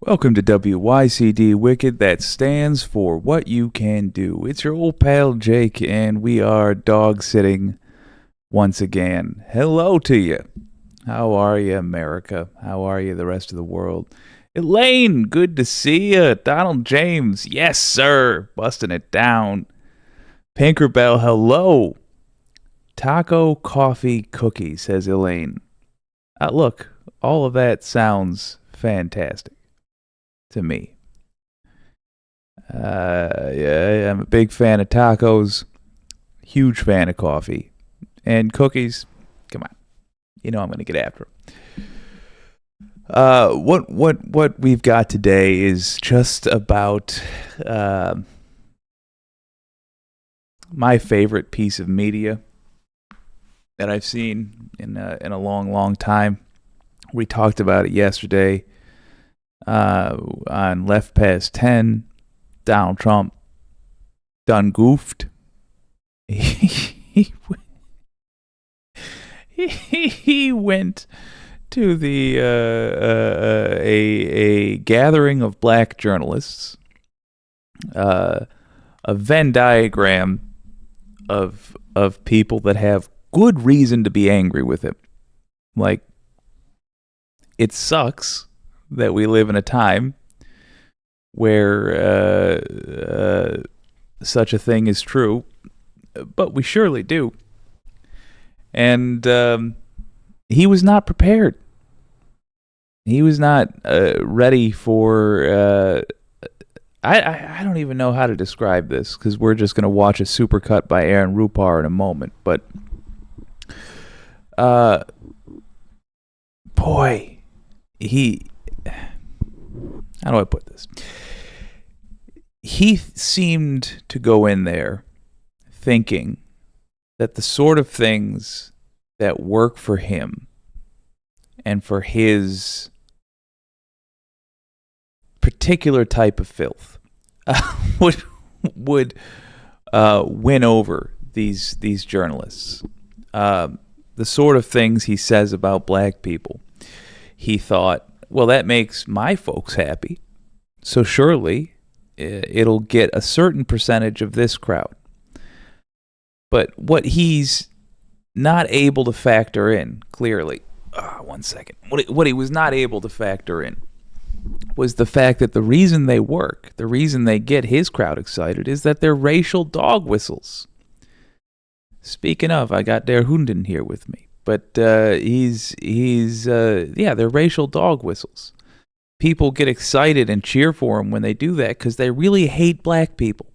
Welcome to WYCD Wicked, that stands for What You Can Do. It's your old pal Jake, and we are dog sitting once again. Hello to you. How are you, America? How are you, the rest of the world? Elaine, good to see you. Donald James, yes, sir. Busting it down. Pinkerbell, hello. Taco, coffee, cookie, says Elaine. Look, all of that sounds fantastic to me. Yeah, I'm a big fan of tacos, huge fan of coffee, and cookies. Come on, you know I'm gonna get after them. What we've got today is just about my favorite piece of media that I've seen in a long time. We talked about it yesterday. On Left Past 10, Donald Trump done goofed. He went to the a gathering of black journalists, a Venn diagram of people that have good reason to be angry with him. Like, it sucks that we live in a time where such a thing is true, but we surely do. And he was not prepared. He was not ready for... I don't even know how to describe this, because we're just going to watch a supercut by Aaron Rupar in a moment. But, boy, how do I put this? He seemed to go in there thinking that the sort of things that work for him and for his particular type of filth would win over these journalists. The sort of things he says about black people. He thought, well, that makes my folks happy, so surely it'll get a certain percentage of this crowd. But what he's not able to factor in, clearly, one second, what he was not able to factor in was the fact that the reason they work, the reason they get his crowd excited, is that they're racial dog whistles. Speaking of, I got der hunden here with me. But they're racial dog whistles. People get excited and cheer for him when they do that because they really hate black people.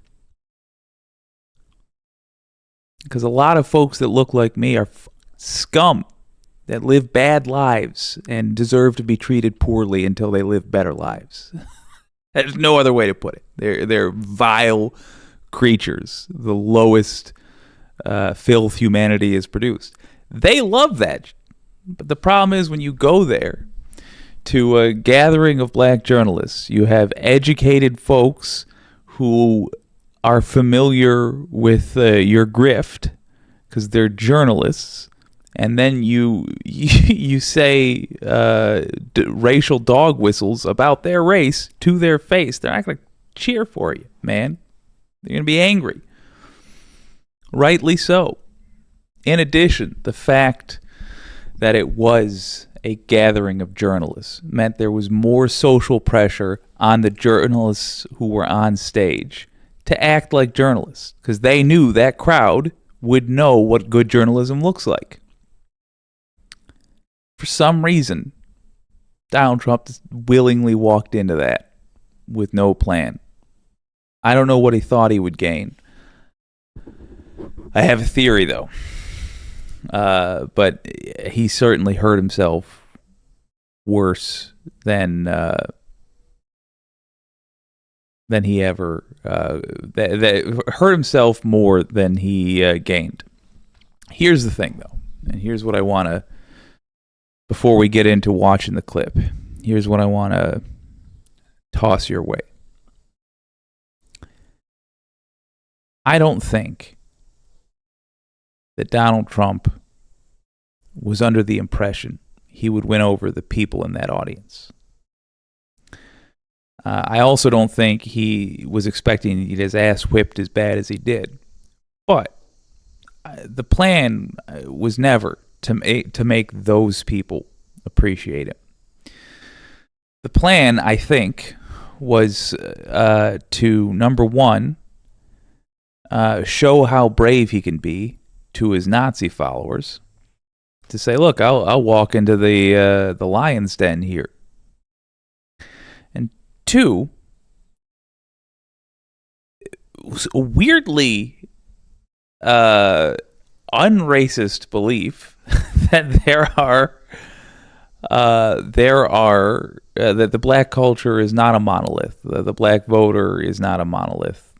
Because a lot of folks that look like me are scum that live bad lives and deserve to be treated poorly until they live better lives. There's no other way to put it. They're vile creatures, the lowest filth humanity has produced. They love that. But the problem is when you go there to a gathering of black journalists, you have educated folks who are familiar with your grift because they're journalists, and then you say racial dog whistles about their race to their face. They're not going to cheer for you, man. They're going to be angry. Rightly so. In addition, the fact that it was a gathering of journalists meant there was more social pressure on the journalists who were on stage to act like journalists, because they knew that crowd would know what good journalism looks like. For some reason, Donald Trump just willingly walked into that with no plan. I don't know what he thought he would gain. I have a theory, though. But he certainly hurt himself worse than he ever that hurt himself more than he gained. Here's the thing, though, and here's what I want to, before we get into watching the clip, here's what I want to toss your way. I don't think that Donald Trump was under the impression he would win over the people in that audience. I also don't think he was expecting to get his ass whipped as bad as he did. But the plan was never to make those people appreciate it. The plan, I think, was to, number one, show how brave he can be to his Nazi followers. To say, look, I'll walk into the lion's den here. And two, a weirdly unracist belief that that the black culture is not a monolith. The black voter is not a monolith.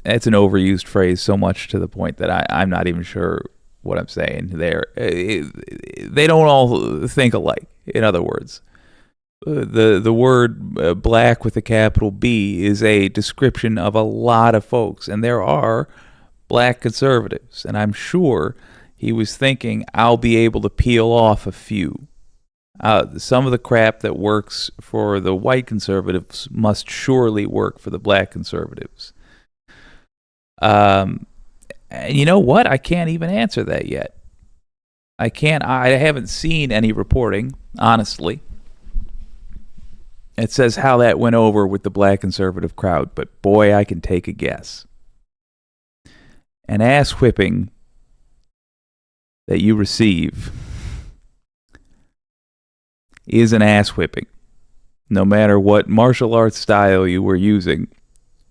It's an overused phrase so much to the point that I'm not even sure what I'm saying there. They don't all think alike, in other words. The word black with a capital B is a description of a lot of folks, and there are black conservatives, and I'm sure he was thinking, I'll be able to peel off a few. Some of the crap that works for the white conservatives must surely work for the black conservatives. And you know what? I can't even answer that yet. I haven't seen any reporting, honestly. It says how that went over with the black conservative crowd, but boy, I can take a guess. An ass whipping that you receive is an ass whipping. No matter what martial arts style you were using,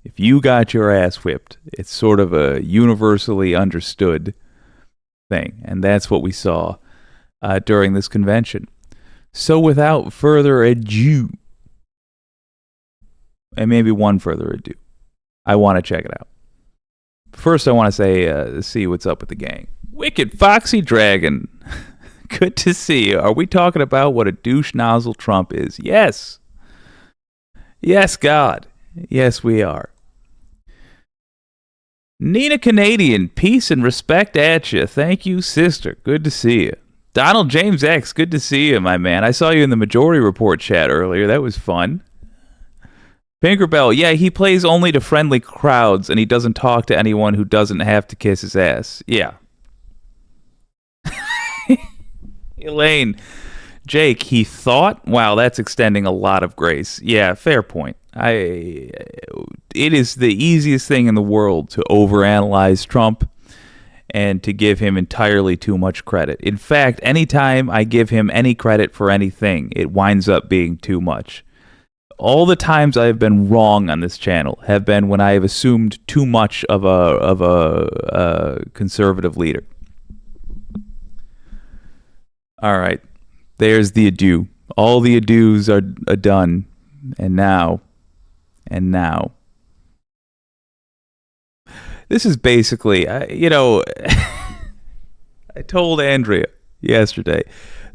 if you got your ass whipped, it's sort of a universally understood thing. And that's what we saw during this convention. So without further ado, and maybe one further ado, I want to check it out. First, I want to say, see what's up with the gang. Wicked Foxy Dragon. Good to see you. Are we talking about what a douche nozzle Trump is? Yes. Yes, God. Yes, we are. Nina Canadian, peace and respect at you. Thank you, sister. Good to see you. Donald James X, good to see you, my man. I saw you in the Majority Report chat earlier. That was fun. Pinkerbell, yeah, he plays only to friendly crowds, and he doesn't talk to anyone who doesn't have to kiss his ass. Yeah. Elaine, Jake, he thought? Wow, that's extending a lot of grace. Yeah, fair point. It is the easiest thing in the world to overanalyze Trump and to give him entirely too much credit. In fact, anytime I give him any credit for anything, it winds up being too much. All the times I have been wrong on this channel have been when I have assumed too much of a conservative leader. All right, there's the adieu. All the adieus are done, and now. This is basically, I told Andrea yesterday,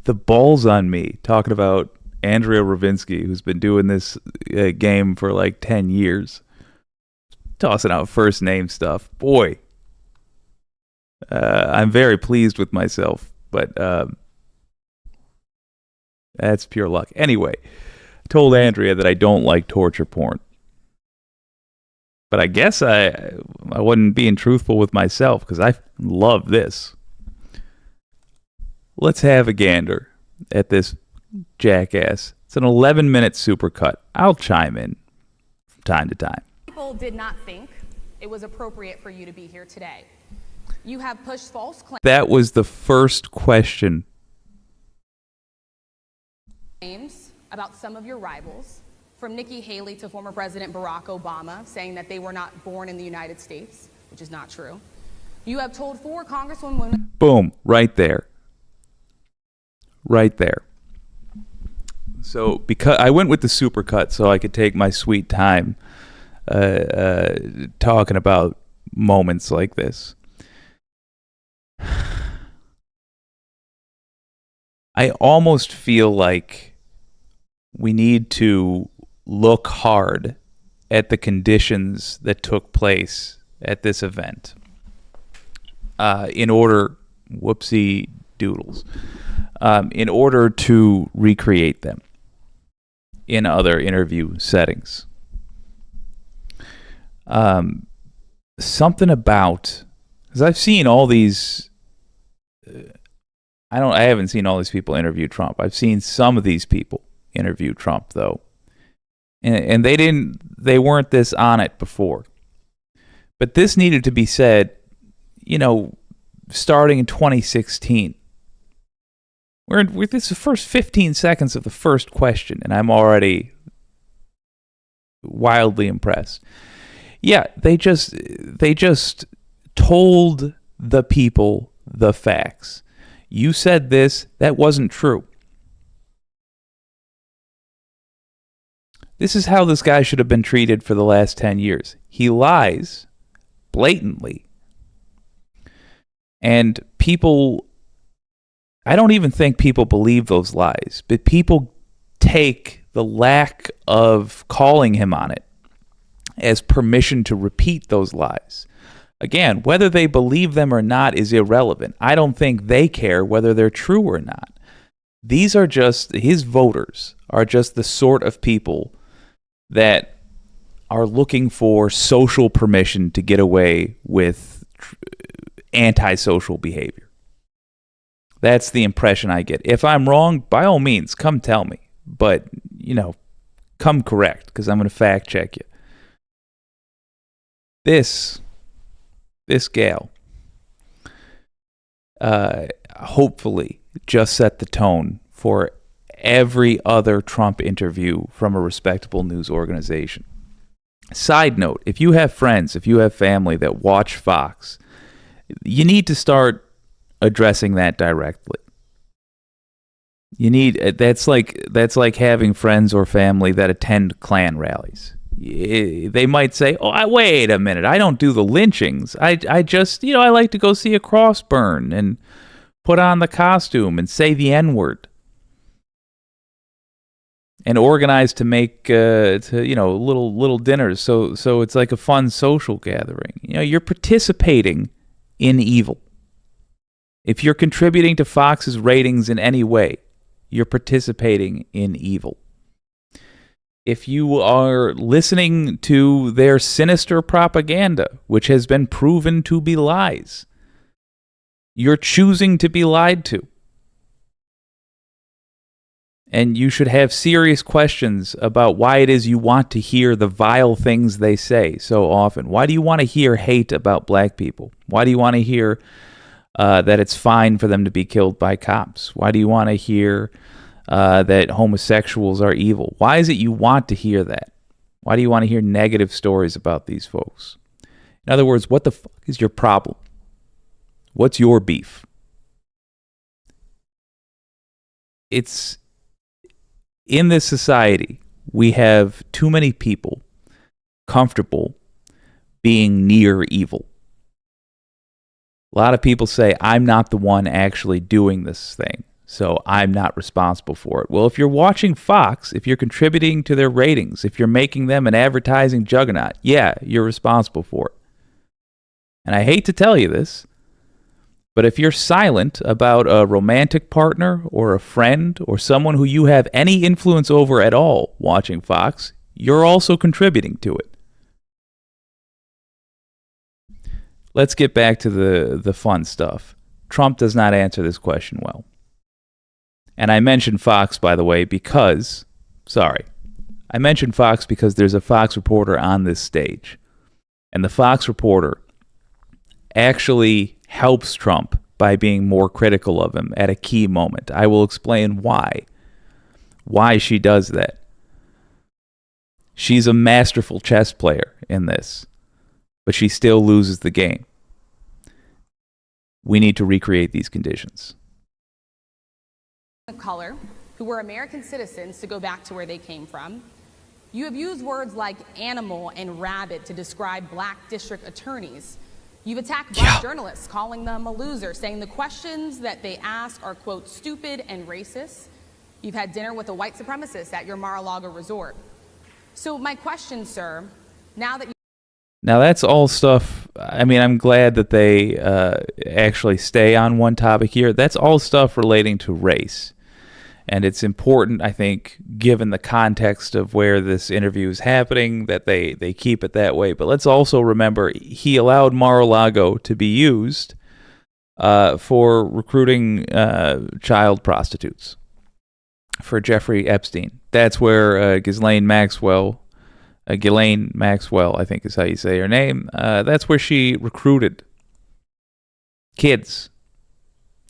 the balls on me talking about Andrea Ravinsky, who's been doing this game for like 10 years, tossing out first name stuff. Boy, I'm very pleased with myself, but that's pure luck. Anyway, I told Andrea that I don't like torture porn. But I guess I wasn't being truthful with myself because I love this. Let's have a gander at this jackass. It's an 11-minute supercut. I'll chime in from time to time. People did not think it was appropriate for you to be here today. You have pushed false claims. That was the first question. About some of your rivals, from Nikki Haley to former President Barack Obama, saying that they were not born in the United States, which is not true. You have told 4 congresswomen... Boom, right there. Right there. So, because I went with the supercut so I could take my sweet time talking about moments like this. I almost feel like we need to look hard at the conditions that took place at this event in order, whoopsie doodles, in order to recreate them. in other interview settings. Something about, because I've seen all these. I haven't seen all these people interview Trump. I've seen some of these people interview Trump though, and they weren't this on it before. But this needed to be said, starting in 2016. This is the first 15 seconds of the first question, and I'm already wildly impressed. Yeah, they just told the people the facts. You said this, that wasn't true. This is how this guy should have been treated for the last 10 years. He lies blatantly. And people, I don't even think people believe those lies, but people take the lack of calling him on it as permission to repeat those lies. Again, whether they believe them or not is irrelevant. I don't think they care whether they're true or not. These are just, his voters are just the sort of people that are looking for social permission to get away with antisocial behavior. That's the impression I get. If I'm wrong, by all means, come tell me. But, come correct, because I'm going to fact check you. This gal hopefully just set the tone for every other Trump interview from a respectable news organization. Side note, if you have friends, if you have family that watch Fox, you need to start addressing that directly. That's like having friends or family that attend Klan rallies. They might say, wait a minute, I don't do the lynchings. I just, I like to go see a cross burn and put on the costume and say the N-word. And organize to make, little dinners. So it's like a fun social gathering. You're participating in evil. If you're contributing to Fox's ratings in any way, you're participating in evil. If you are listening to their sinister propaganda, which has been proven to be lies, you're choosing to be lied to. And you should have serious questions about why it is you want to hear the vile things they say so often. Why do you want to hear hate about black people? Why do you want to hear that it's fine for them to be killed by cops? Why do you want to hear that homosexuals are evil? Why is it you want to hear that? Why do you want to hear negative stories about these folks? In other words, what the fuck is your problem? What's your beef? It's in this society, we have too many people comfortable being near evil. A lot of people say, I'm not the one actually doing this thing, so I'm not responsible for it. Well, if you're watching Fox, if you're contributing to their ratings, if you're making them an advertising juggernaut, yeah, you're responsible for it. And I hate to tell you this, but if you're silent about a romantic partner or a friend or someone who you have any influence over at all watching Fox, you're also contributing to it. Let's get back to the fun stuff. Trump does not answer this question well. And I mentioned Fox, by the way, because there's a Fox reporter on this stage. And the Fox reporter actually helps Trump by being more critical of him at a key moment. I will explain why she does that. She's a masterful chess player in this, but she still loses the game. We need to recreate these conditions. Of color, who were American citizens, to go back to where they came from. You have used words like animal and rabbit to describe black district attorneys. You've attacked black journalists, calling them a loser, saying the questions that they ask are, quote, stupid and racist. You've had dinner with a white supremacist at your Mar-a-Lago resort. So my question, sir, now that's all stuff. I mean, I'm glad that they actually stay on one topic here. That's all stuff relating to race. And it's important, I think, given the context of where this interview is happening, that they keep it that way. But let's also remember he allowed Mar-a-Lago to be used for recruiting child prostitutes for Jeffrey Epstein. That's where Ghislaine Maxwell, I think is how you say her name, that's where she recruited kids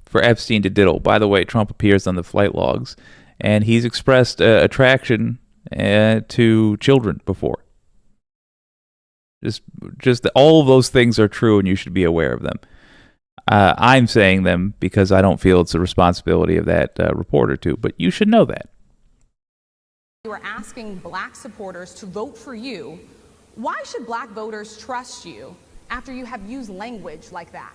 for Epstein to diddle. By the way, Trump appears on the flight logs, and he's expressed attraction to children before. Just all of those things are true, and you should be aware of them. I'm saying them because I don't feel it's the responsibility of that reporter to, but you should know that. You are asking black supporters to vote for you. Why should black voters trust you after you have used language like that?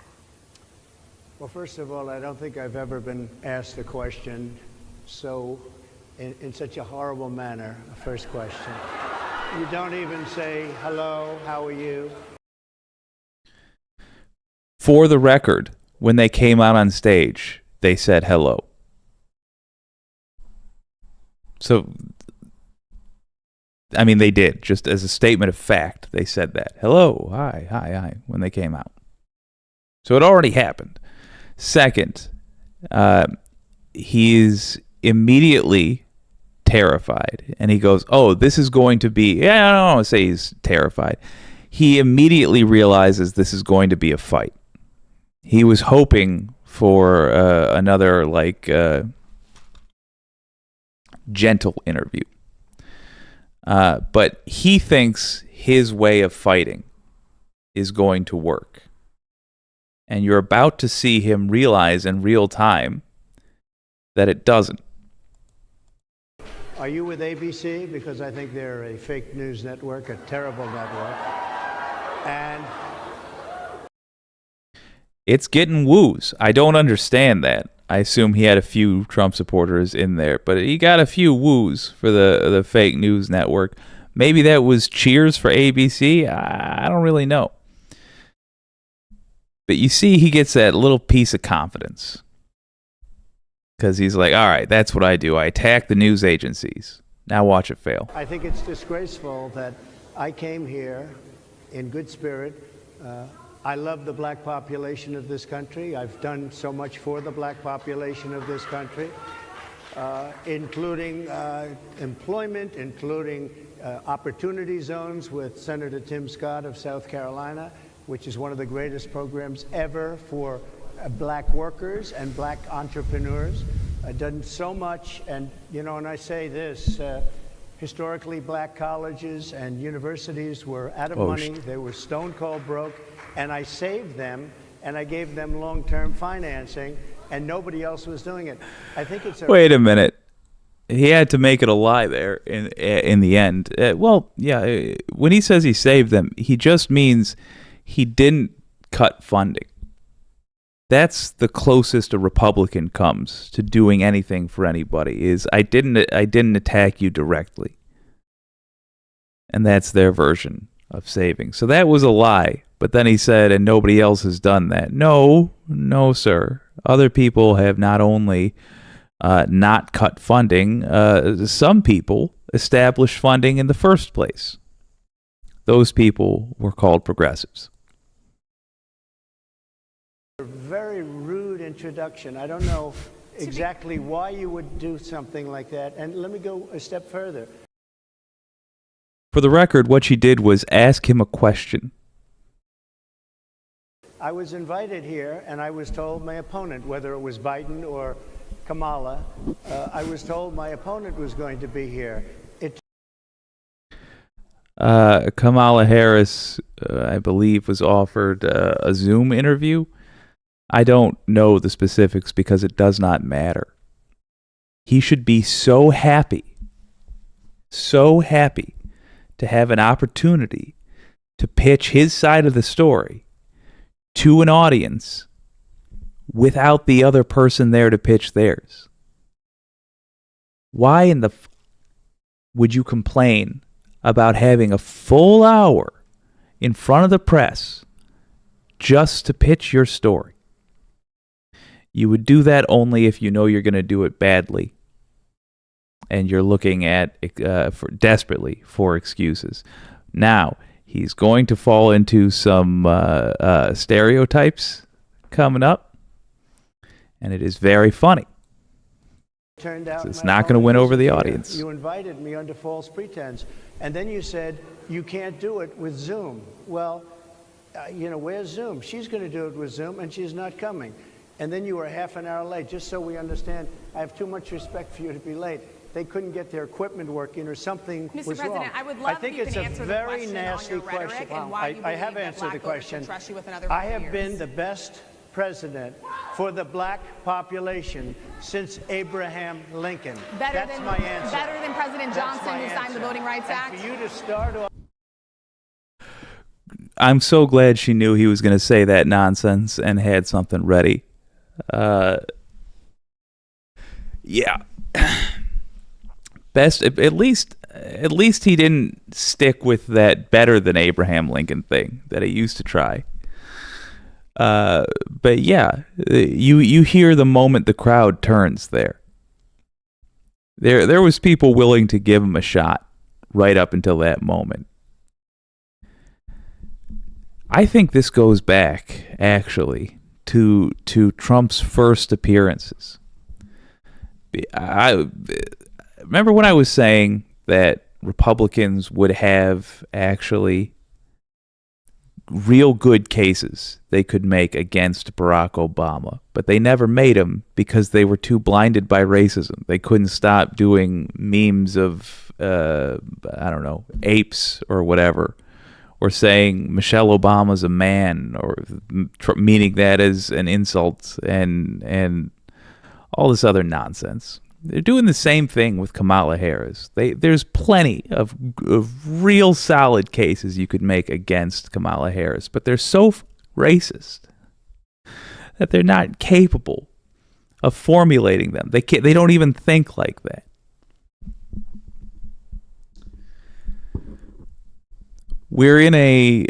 Well, first of all, I don't think I've ever been asked a question in such a horrible manner. First question. You don't even say, hello, how are you? For the record, when they came out on stage, they said hello. So, I mean, they did. Just as a statement of fact, they said that. Hello, hi, when they came out. So it already happened. Second, he's immediately terrified. And he goes, oh, this is going to be... Yeah, I don't want to say he's terrified. He immediately realizes this is going to be a fight. He was hoping for another, gentle interview. But he thinks his way of fighting is going to work. And you're about to see him realize in real time that it doesn't. Are you with ABC? Because I think they're a fake news network, a terrible network. And it's getting woos. I don't understand that. I assume he had a few Trump supporters in there, but he got a few woos for the fake news network. Maybe that was cheers for ABC. I don't really know. But you see, he gets that little piece of confidence. Because he's like, all right, that's what I do. I attack the news agencies. Now watch it fail. I think it's disgraceful that I came here in good spirit. I love the black population of this country. I've done so much for the black population of this country, including employment, including opportunity zones with Senator Tim Scott of South Carolina, which is one of the greatest programs ever for black workers and black entrepreneurs. I've done so much, and and I say this, historically black colleges and universities were out of money. They were stone cold broke, and I saved them, and I gave them long-term financing, and nobody else was doing it. I think it's Wait a minute. He had to make it a lie there in the end. When he says he saved them, he just means he didn't cut funding. That's the closest a Republican comes to doing anything for anybody, is I didn't attack you directly. And that's their version of saving. So that was a lie. But then he said, and nobody else has done that. No, sir. Other people have not only not cut funding, some people established funding in the first place. Those people were called progressives. Very rude introduction. I don't know exactly why you would do something like that. And let me go a step further. For the record, what she did was ask him a question. I was invited here, and I was told my opponent, whether it was Biden or Kamala, I was told my opponent was going to be here. Kamala Harris, I believe, was offered a Zoom interview. I don't know the specifics because it does not matter. He should be so happy to have an opportunity to pitch his side of the story to an audience without the other person there to pitch theirs. Why in the would you complain about having a full hour in front of the press just to pitch your story? You would do that only if you know you're going to do it badly and you're looking at desperately for excuses. Now, he's going to fall into some stereotypes coming up, and it is very funny. Turned out It's not going to win over the audience. You invited me under false pretense, and then you said you can't do it with Zoom. Well, where's Zoom? She's going to do it with Zoom, and she's not coming. And then you were half an hour late. Just so we understand, I have too much respect for you to be late. They couldn't get their equipment working, or something Mr. was President, wrong. I would love I think if you it's could a answer very the question nasty on your rhetoric question. and why you I believe have that answered black the voters question. should trust you with another I 4 have years. been the best president for the black population since Abraham Lincoln. That's my answer. Better than President That's Johnson, my who signed the answer. Voting Rights And Act? for you to start off. I'm so glad she knew he was going to say that nonsense and had something ready. Yeah. Best, at least he didn't stick with that better than Abraham Lincoln thing that he used to try. But yeah, you hear the moment the crowd turns there. There was people willing to give him a shot right up until that moment. I think this goes back, actually, to Trump's first appearances. I remember when I was saying that Republicans would have actually real good cases they could make against Barack Obama, but they never made them because they were too blinded by racism. They couldn't stop doing memes of, apes or whatever, or saying Michelle Obama's a man, or meaning that as an insult, and all this other nonsense. They're doing the same thing with Kamala Harris. There's plenty of real solid cases you could make against Kamala Harris, but they're so racist that they're not capable of formulating them. They don't even think like that. We're in a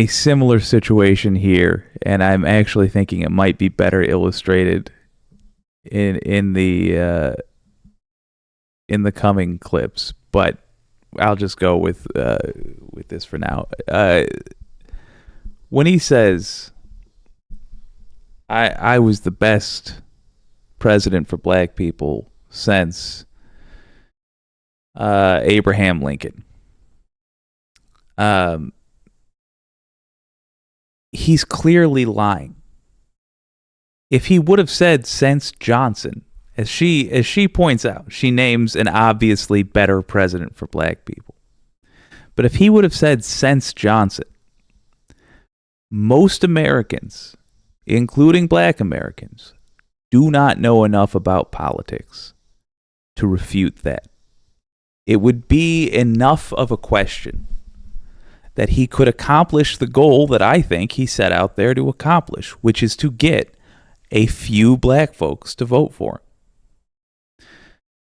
similar situation here, and I'm actually thinking it might be better illustrated in the coming clips, but I'll just go with this for now. When he says, "I was the best president for black people since Abraham Lincoln," he's clearly lying. If he would have said since Johnson, as she points out, she names an obviously better president for black people. But if he would have said since Johnson, most Americans, including black Americans, do not know enough about politics to refute that. It would be enough of a question that he could accomplish the goal that I think he set out there to accomplish, which is to get a few black folks to vote for him.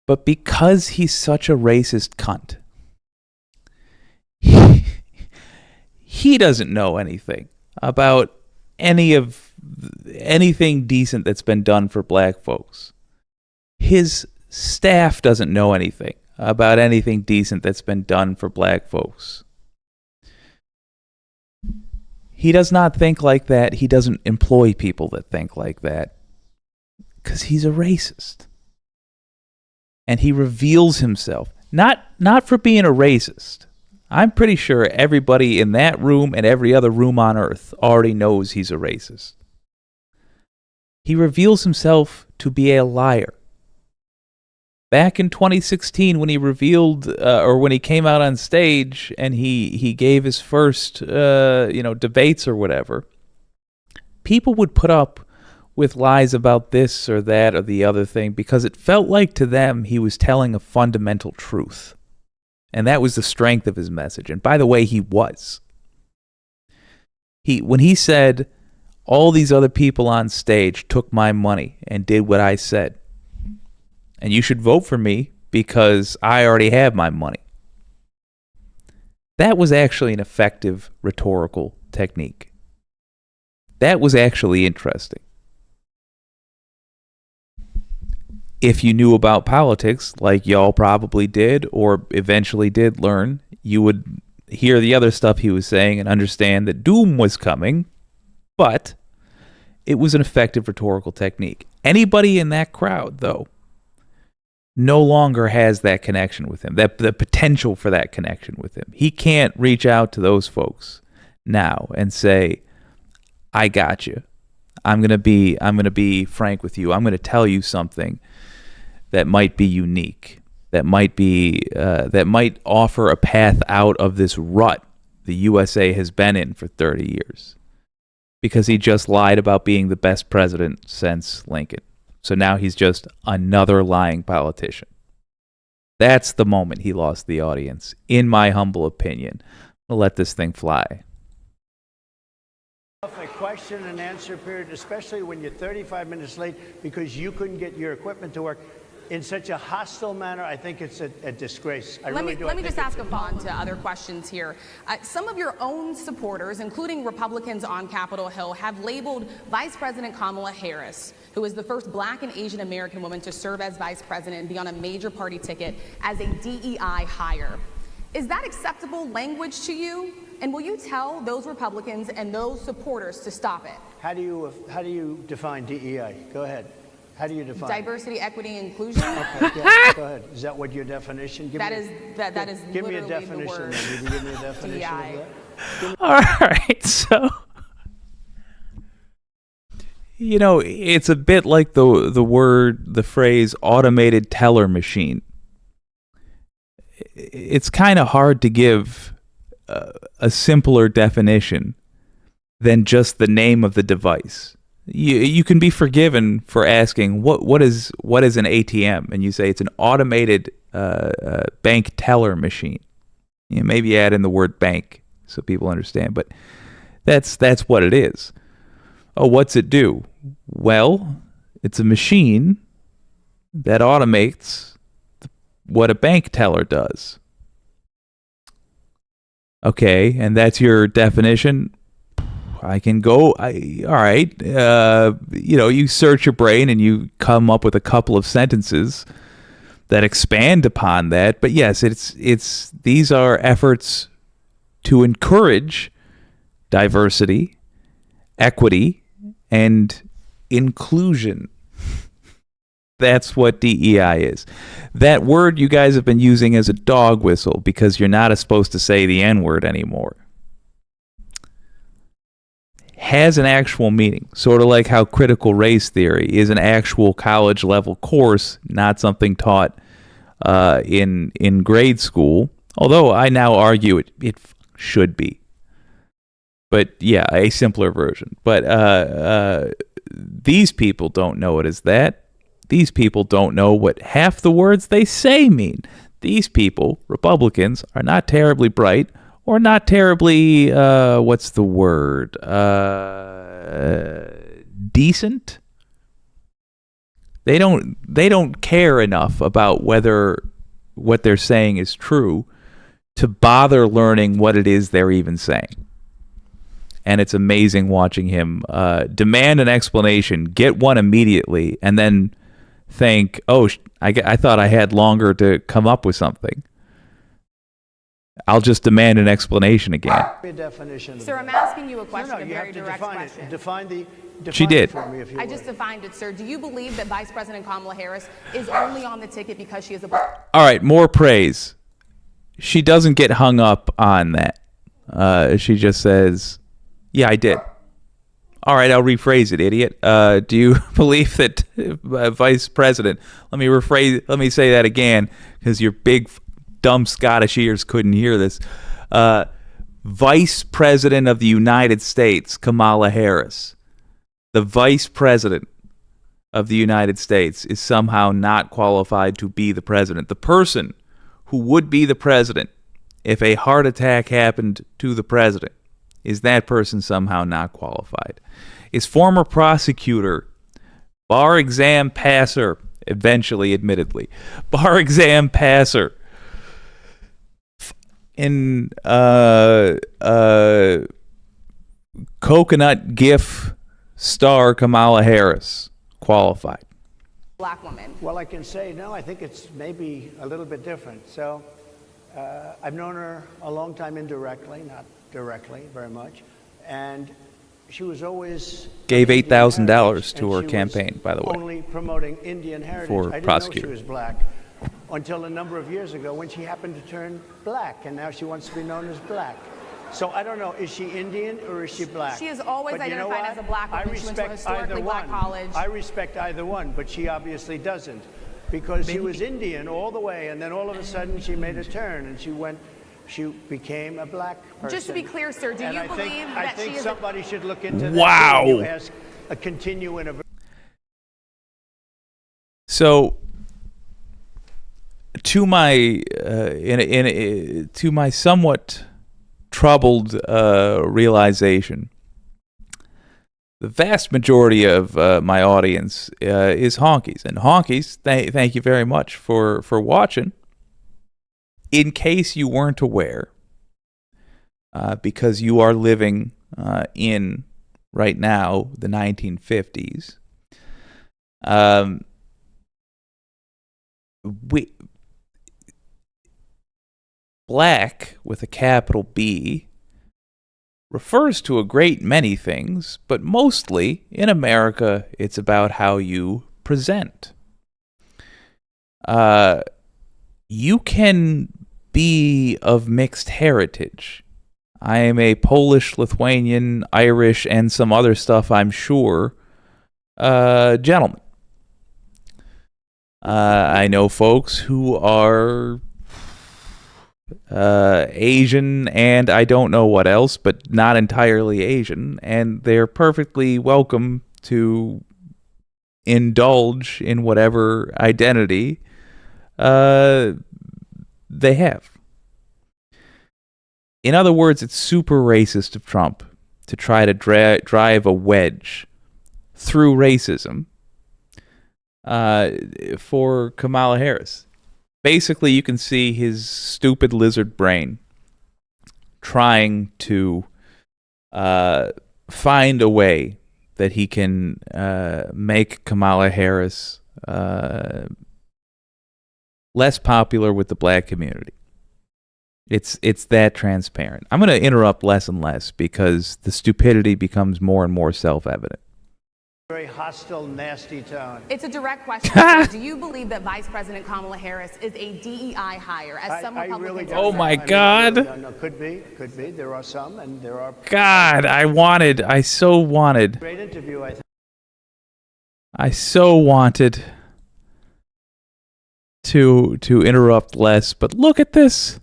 But because he's such a racist cunt, he doesn't know anything about anything decent that's been done for black folks. His staff doesn't know anything about anything decent that's been done for black folks. He does not think like that. He doesn't employ people that think like that because he's a racist. And he reveals himself, not for being a racist. I'm pretty sure everybody in that room and every other room on earth already knows he's a racist. He reveals himself to be a liar. Back in 2016, when he revealed, or when he came out on stage and he gave his first, debates or whatever, people would put up with lies about this or that or the other thing because it felt like to them he was telling a fundamental truth. And that was the strength of his message. And by the way, he was. When he said, all these other people on stage took my money and did what I said, and you should vote for me because I already have my money. That was actually an effective rhetorical technique. That was actually interesting. if you knew about politics, like y'all probably did or eventually did learn, you would hear the other stuff he was saying and understand that doom was coming, but it was an effective rhetorical technique. Anybody in that crowd, though, no longer has that connection with him, that the potential for that connection with him. He can't reach out to those folks now and say, I got you. I'm gonna be frank with you. I'm gonna tell you something that might be unique, that might offer a path out of this rut the USA has been in for 30 years. Because he just lied about being the best president since Lincoln. So now he's just another lying politician. That's the moment he lost the audience, in my humble opinion. I'll let this thing fly. A question and answer period, especially when you're 35 minutes late because you couldn't get your equipment to work in such a hostile manner. I think it's a disgrace. Let me just ask on to other questions here. Some of your own supporters, including Republicans on Capitol Hill, have labeled Vice President Kamala Harris, who is the first Black and Asian American woman to serve as vice president and be on a major party ticket, as a DEI hire. Is that acceptable language to you? And will you tell those Republicans and those supporters to stop it? How do you define DEI? Go ahead. How do you define diversity, equity, inclusion? Okay, yeah, go ahead. Is that what your definition? Give me a definition. Give me a definition DEI. of that. All right, so it's a bit like the phrase automated teller machine. It's kind of hard to give a simpler definition than just the name of the device. You can be forgiven for asking what is an ATM, and you say it's an automated bank teller machine. Maybe add in the word bank so people understand, but that's what it is. Oh, what's it do? Well, it's a machine that automates what a bank teller does. Okay, and that's your definition. I can go. All right. You search your brain and you come up with a couple of sentences that expand upon that. But yes, these are efforts to encourage diversity, equity, and inclusion. That's what DEI is. That word you guys have been using as a dog whistle because you're not supposed to say the N-word anymore. Has an actual meaning, sort of like how critical race theory is an actual college level course, not something taught in grade school. Although I now argue it should be, but yeah, a simpler version. But these people don't know it as that. These people don't know what half the words they say mean. These people, Republicans, are not terribly bright. Or not terribly, what's the word? Decent? They don't care enough about whether what they're saying is true to bother learning what it is they're even saying. And it's amazing watching him demand an explanation, get one immediately, and then think, oh, I thought I had longer to come up with something. I'll just demand an explanation again. Sir, I'm asking you a question, a very direct question. Define she did. For me, if you I just defined it, sir. Do you believe that Vice President Kamala Harris is only on the ticket because she is a Black? All right, more praise. She doesn't get hung up on that. She just says, yeah, I did. All right, I'll rephrase it, idiot. Do you believe that Vice President, let me say that again, because your big dumb Scottish ears couldn't hear this. Vice President of the United States, Kamala Harris. The Vice President of the United States is somehow not qualified to be the president. The person who would be the president if a heart attack happened to the president, is that person somehow not qualified? Is former prosecutor, bar exam passer, eventually, admittedly, bar exam passer, in coconut gif star Kamala Harris qualified? black woman? Well, I can say, no, I think it's maybe a little bit different. So I've known her a long time indirectly, not directly very much. And she was always Gave Indian $8,000 heritage, to and her she was campaign, by the way. Only promoting Indian heritage. For I didn't prosecutor. know she was black until a number of years ago when she happened to turn black, and now she wants to be known as black. So I don't know, is she Indian or is she black? She is always But you know identified what? as a black woman. I She went to a respect historically either black one. college. I respect either one, but she obviously doesn't, because she was Indian all the way, and then all of a sudden she made a turn and she became a black person. Just to be clear, sir, do And you I believe think, that I think she is somebody should look into that. Wow. When you ask a continuing of. So, to my to my somewhat troubled realization, the vast majority of my audience is honkies, and honkies. Thank you very much for watching. In case you weren't aware, because you are living in right now the 1950s. Black with a capital B refers to a great many things, but mostly in America, it's about how you present. You can be of mixed heritage. I am a Polish, Lithuanian, Irish, and some other stuff, I'm sure, gentleman. I know folks who are Asian and I don't know what else, but not entirely Asian, and they're perfectly welcome to indulge in whatever identity they have. In other words, it's super racist of Trump to try to drive a wedge through racism for Kamala Harris. Basically, you can see his stupid lizard brain trying to find a way that he can make Kamala Harris less popular with the black community. It's that transparent. I'm going to interrupt less and less because the stupidity becomes more and more self-evident. Very hostile, nasty tone. It's a direct question. Sir. Do you believe that Vice President Kamala Harris is a DEI hire, as some I Republicans really have don't. Oh said? my I mean, God. No, could be. There are some, and there are. God, I so wanted Great interview, I to interrupt less, but look at this.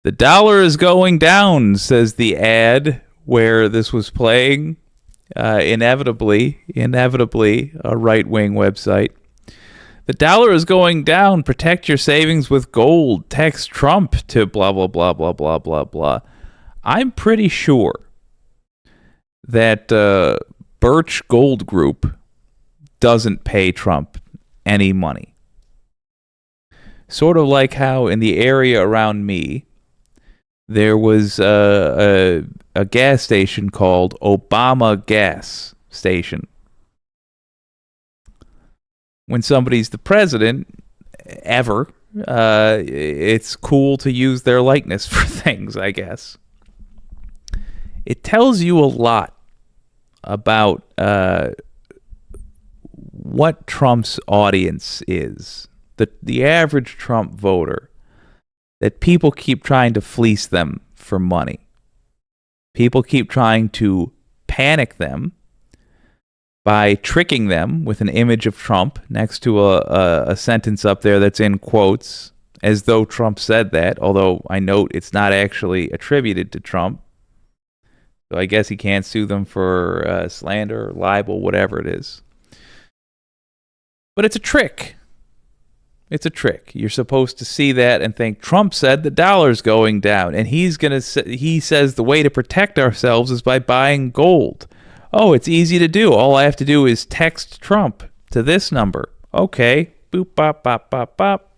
The dollar is going down, says the ad where this was playing. Inevitably, a right-wing website. The dollar is going down. Protect your savings with gold. Text Trump to blah, blah, blah, blah, blah, blah, blah. I'm pretty sure that Birch Gold Group doesn't pay Trump any money. Sort of like how in the area around me, there was a gas station called Obama Gas Station. When somebody's the president, ever, it's cool to use their likeness for things, I guess. It tells you a lot about what Trump's audience is. The average Trump voter, that people keep trying to fleece them for money. People keep trying to panic them by tricking them with an image of Trump next to a sentence up there that's in quotes, as though Trump said that, although I note it's not actually attributed to Trump. So I guess he can't sue them for slander, libel, whatever it is. But it's a trick. It's a trick. You're supposed to see that and think Trump said the dollar's going down, and he says the way to protect ourselves is by buying gold. Oh, it's easy to do. All I have to do is text Trump to this number. Okay. Boop, bop, bop, bop, bop.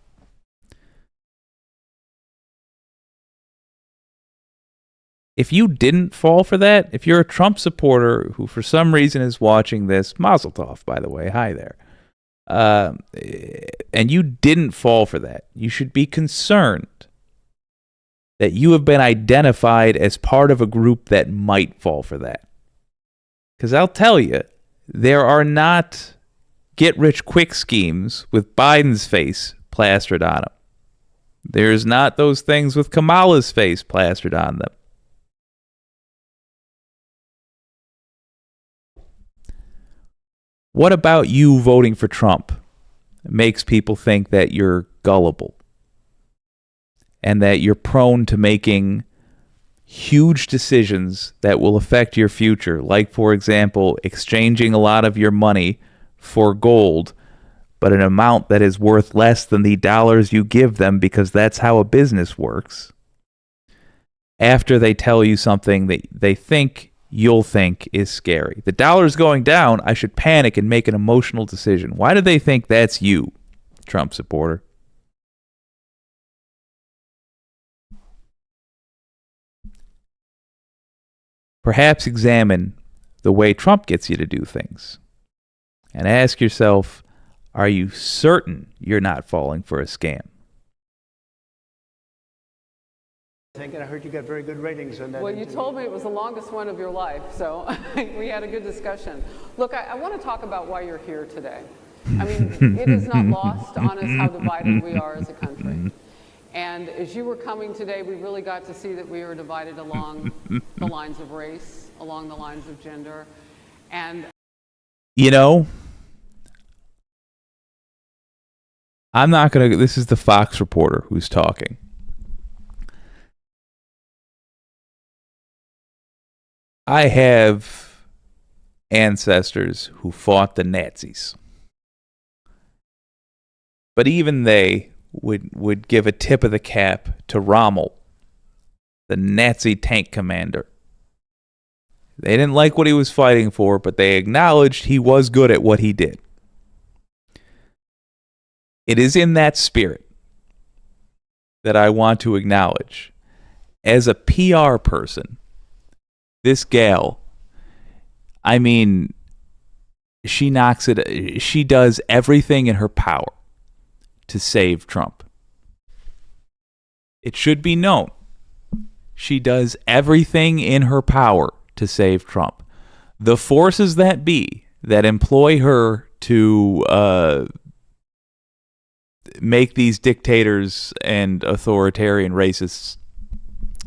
If you didn't fall for that, if you're a Trump supporter who for some reason is watching this, mazel tov, by the way, hi there. Uh, and you didn't fall for that. You should be concerned that you have been identified as part of a group that might fall for that. Because I'll tell you, there are not get-rich-quick schemes with Biden's face plastered on them. There's not those things with Kamala's face plastered on them. What about you voting for Trump makes people think that you're gullible and that you're prone to making huge decisions that will affect your future, like, for example, exchanging a lot of your money for gold, but an amount that is worth less than the dollars you give them because that's how a business works, after they tell you something that they think you'll think is scary. The dollar's going down, I should panic and make an emotional decision. Why do they think that's you, Trump supporter? Perhaps examine the way Trump gets you to do things and ask yourself, are you certain you're not falling for a scam? I heard you got very good ratings on that. Well, you told me it was the longest one of your life, so we had a good discussion. Look, I want to talk about why you're here today. I mean, it is not lost on us how divided we are as a country. And as you were coming today, we really got to see that we are divided along the lines of race, along the lines of gender. And, you know, I'm not going to, this is the Fox reporter who's talking. I have ancestors who fought the Nazis. But even they would give a tip of the cap to Rommel, the Nazi tank commander. They didn't like what he was fighting for, but they acknowledged he was good at what he did. It is in that spirit that I want to acknowledge. As a PR person, this gal, I mean, she knocks it. She does everything in her power to save Trump. It should be known. She does everything in her power to save Trump. The forces that be that employ her to make these dictators and authoritarian racists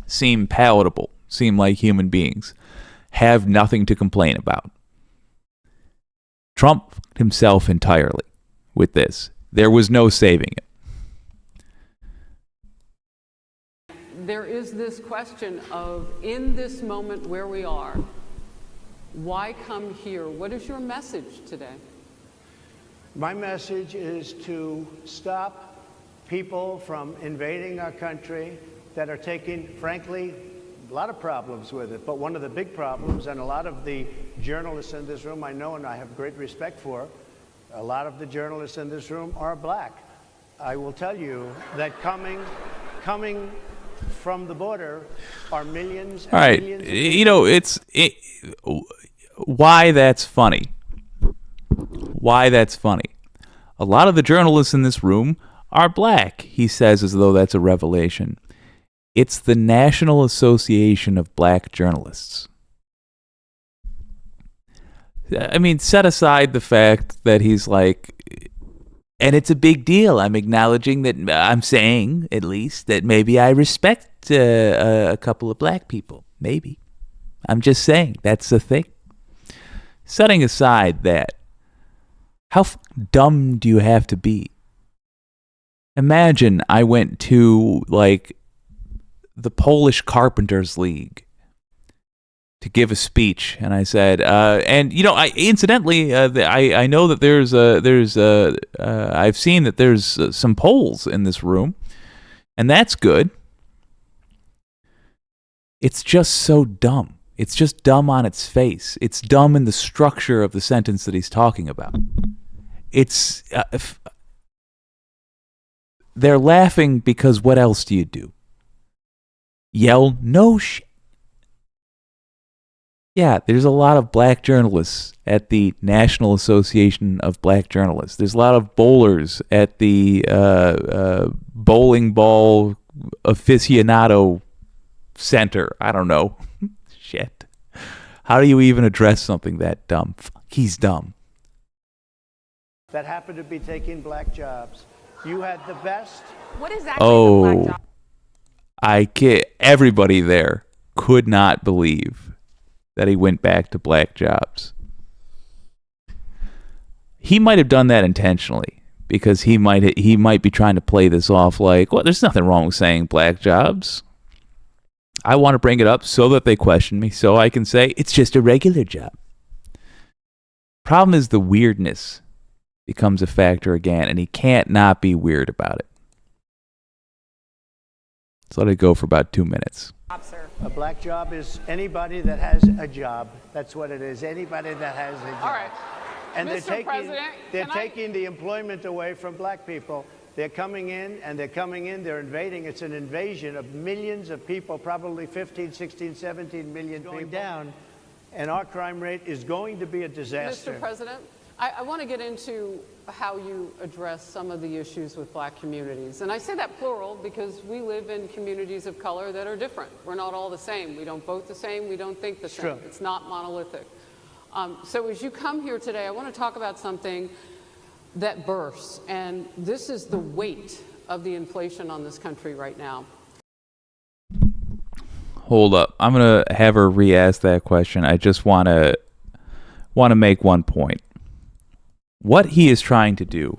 seem palatable, seem like human beings, have nothing to complain about. Trump himself entirely with this. There was no saving it. there is this question of, in this moment where we are, why come here? What is your message today? My message is to stop people from invading our country that are taking, frankly, a lot of problems with it. But one of the big problems, and a lot of the journalists in this room I know and I have great respect for, a lot of the journalists in this room are black. I will tell you that coming from the border are millions and All right, millions of you know, why that's funny. Why that's funny. A lot of the journalists in this room are black, he says, as though that's a revelation. It's the National Association of Black Journalists. I mean, set aside the fact that he's like, and it's a big deal. I'm acknowledging that, I'm saying, at least, that maybe I respect a couple of black people. Maybe. I'm just saying, that's the thing. Setting aside that, how dumb do you have to be? Imagine I went to, like, the Polish Carpenters League to give a speech, and I said, and you know, I know that I've seen that there's some Poles in this room, and that's good. It's just so dumb. It's just dumb on its face. It's dumb in the structure of the sentence that he's talking about. It's they're laughing because what else do you do? Yell no shit. Yeah, there's a lot of black journalists at the National Association of Black Journalists. There's a lot of bowlers at the bowling ball aficionado center. I don't know. Shit. How do you even address something that dumb? He's dumb. That happened to be taking black jobs. You had the best. What is actually the black job? I can't. Everybody there could not believe that he went back to black jobs. He might have done that intentionally because he might be trying to play this off like, well, there's nothing wrong with saying black jobs. I want to bring it up so that they question me, so I can say it's just a regular job. Problem is the weirdness becomes a factor again, and he can't not be weird about it. Let's let it go for about 2 minutes. A black job is anybody that has a job. That's what it is. Anybody that has a job. All right. And Mr. President, they're taking the employment away from black people. They're coming in, they're invading. It's an invasion of millions of people, probably 15, 16, 17 million going down. And our crime rate is going to be a disaster. Mr. President, I want to get into how you address some of the issues with black communities. And I say that plural because we live in communities of color that are different. We're not all the same. We don't vote the same. We don't think the same. True. It's not monolithic. So as you come here today, I want to talk about something that bursts. And this is the weight of the inflation on this country right now. Hold up. I'm going to have her re-ask that question. I just want to make one point. What he is trying to do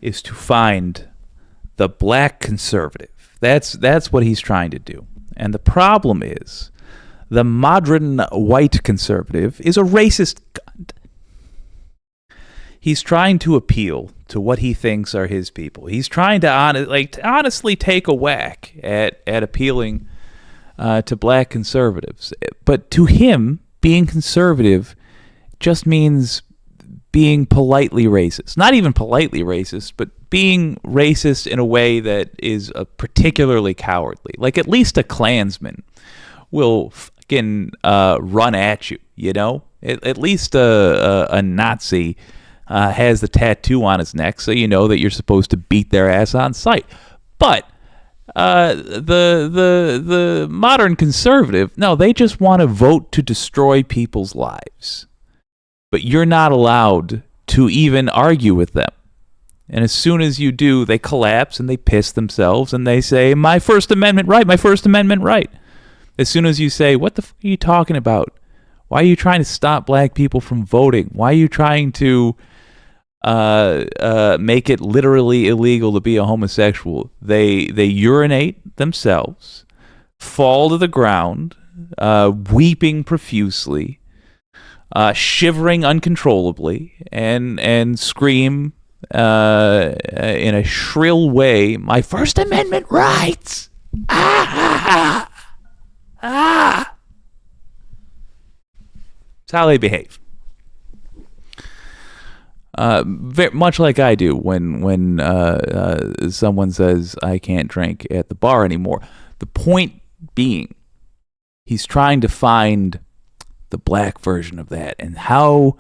is to find the black conservative. That's what he's trying to do. And the problem is the modern white conservative is a racist cunt. He's trying to appeal to what he thinks are his people. He's trying to honestly take a whack at appealing to black conservatives. But to him, being conservative just means being politely racist. Not even politely racist, but being racist in a way that is particularly cowardly. Like at least a Klansman will fucking run at you, you know? At least a Nazi has the tattoo on his neck, so you know that you're supposed to beat their ass on sight. But the modern conservative, no, they just want to vote to destroy people's lives. But you're not allowed to even argue with them. And as soon as you do, they collapse and they piss themselves and they say, my First Amendment right, my First Amendment right. As soon as you say, what the fuck are you talking about? Why are you trying to stop black people from voting? Why are you trying to make it literally illegal to be a homosexual? They urinate themselves, fall to the ground, weeping profusely, shivering uncontrollably, and scream in a shrill way, my First Amendment rights! Ah! Ah! Ah! It's how they behave. Very much like I do when someone says I can't drink at the bar anymore. The point being, he's trying to find the black version of that. And how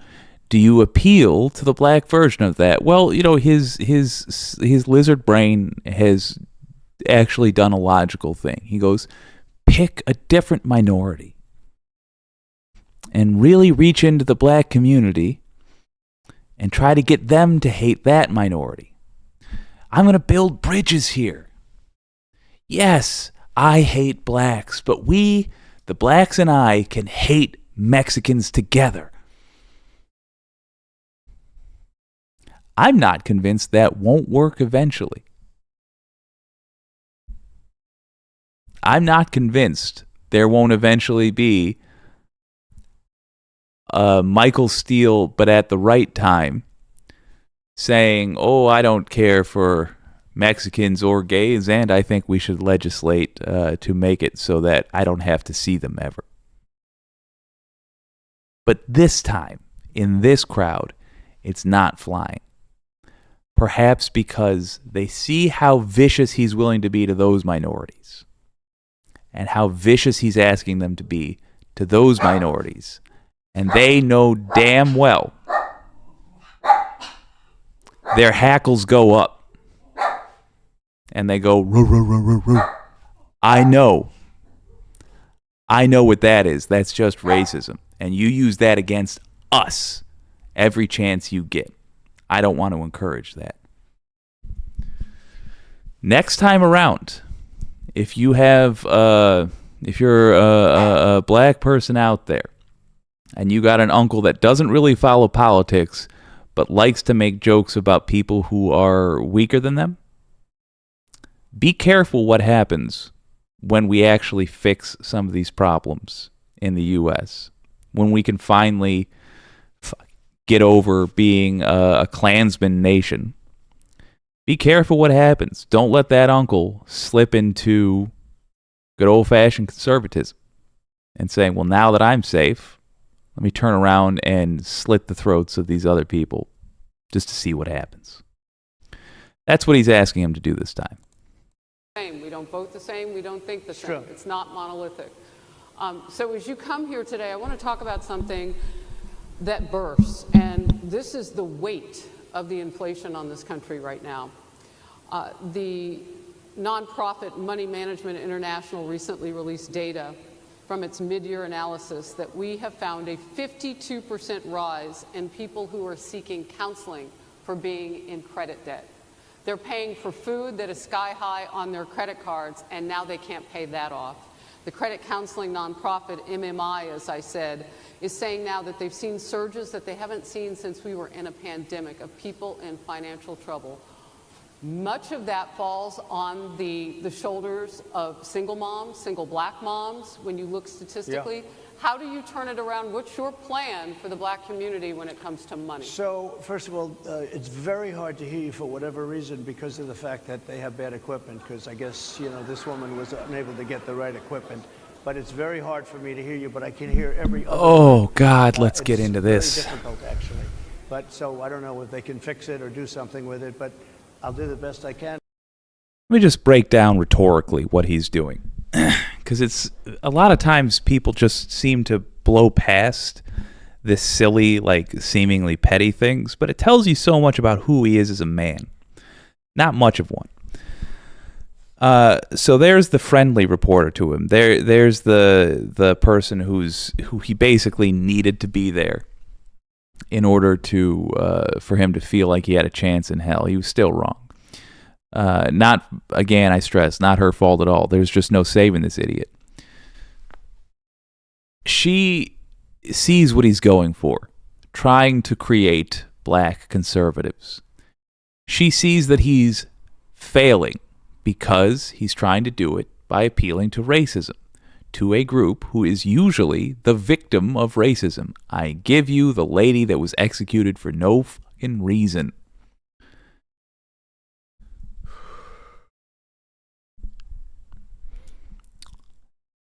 do you appeal to the black version of that? Well, you know, his lizard brain has actually done a logical thing. He goes, pick a different minority and really reach into the black community and try to get them to hate that minority. I'm going to build bridges here. Yes, I hate blacks, but we, the blacks and I, can hate Mexicans together. I'm not convinced that won't work eventually. I'm not convinced there won't eventually be Michael Steele, but at the right time, saying, oh, I don't care for Mexicans or gays, and I think we should legislate to make it so that I don't have to see them ever. But this time, in this crowd, it's not flying. Perhaps because they see how vicious he's willing to be to those minorities and how vicious he's asking them to be to those minorities. And they know damn well their hackles go up. And they go, roo, roo, roo, roo, roo. I know what that is. That's just racism. And you use that against us every chance you get. I don't want to encourage that. Next time around, if you're a black person out there and you got an uncle that doesn't really follow politics but likes to make jokes about people who are weaker than them, be careful what happens when we actually fix some of these problems in the U.S., when we can finally get over being a Klansman nation. Be careful what happens. Don't let that uncle slip into good old-fashioned conservatism and saying, well, now that I'm safe, let me turn around and slit the throats of these other people just to see what happens. That's what he's asking him to do this time. We don't vote the same. We don't think the same. True. It's not monolithic. So as you come here today, I want to talk about something that bursts, and this is the weight of the inflation on this country right now. The nonprofit Money Management International recently released data from its mid-year analysis that we have found a 52% rise in people who are seeking counseling for being in credit debt. They're paying for food that is sky high on their credit cards, and now they can't pay that off. The credit counseling nonprofit MMI, as I said, is saying now that they've seen surges that they haven't seen since we were in a pandemic of people in financial trouble. Much of that falls on the shoulders of single moms, single black moms, when you look statistically. Yeah. How do you turn it around? What's your plan for the black community when it comes to money? So, first of all, it's very hard to hear you for whatever reason because of the fact that they have bad equipment, because I guess, this woman was unable to get the right equipment. But it's very hard for me to hear you, but I can hear every other Oh, word. God, let's get into this. It's very difficult, actually. But so I don't know if they can fix it or do something with it, but I'll do the best I can. Let me just break down rhetorically what he's doing. Because it's a lot of times people just seem to blow past this silly, seemingly petty things, but it tells you so much about who he is as a man. Not much of one. So there's the friendly reporter to him. There's the person who he basically needed to be there in order for him to feel like he had a chance in hell. He was still wrong. Not, again, I stress, not her fault at all. There's just no saving this idiot. She sees what he's going for, trying to create black conservatives. She sees that he's failing because he's trying to do it by appealing to racism, to a group who is usually the victim of racism. I give you the lady that was executed for no fucking reason.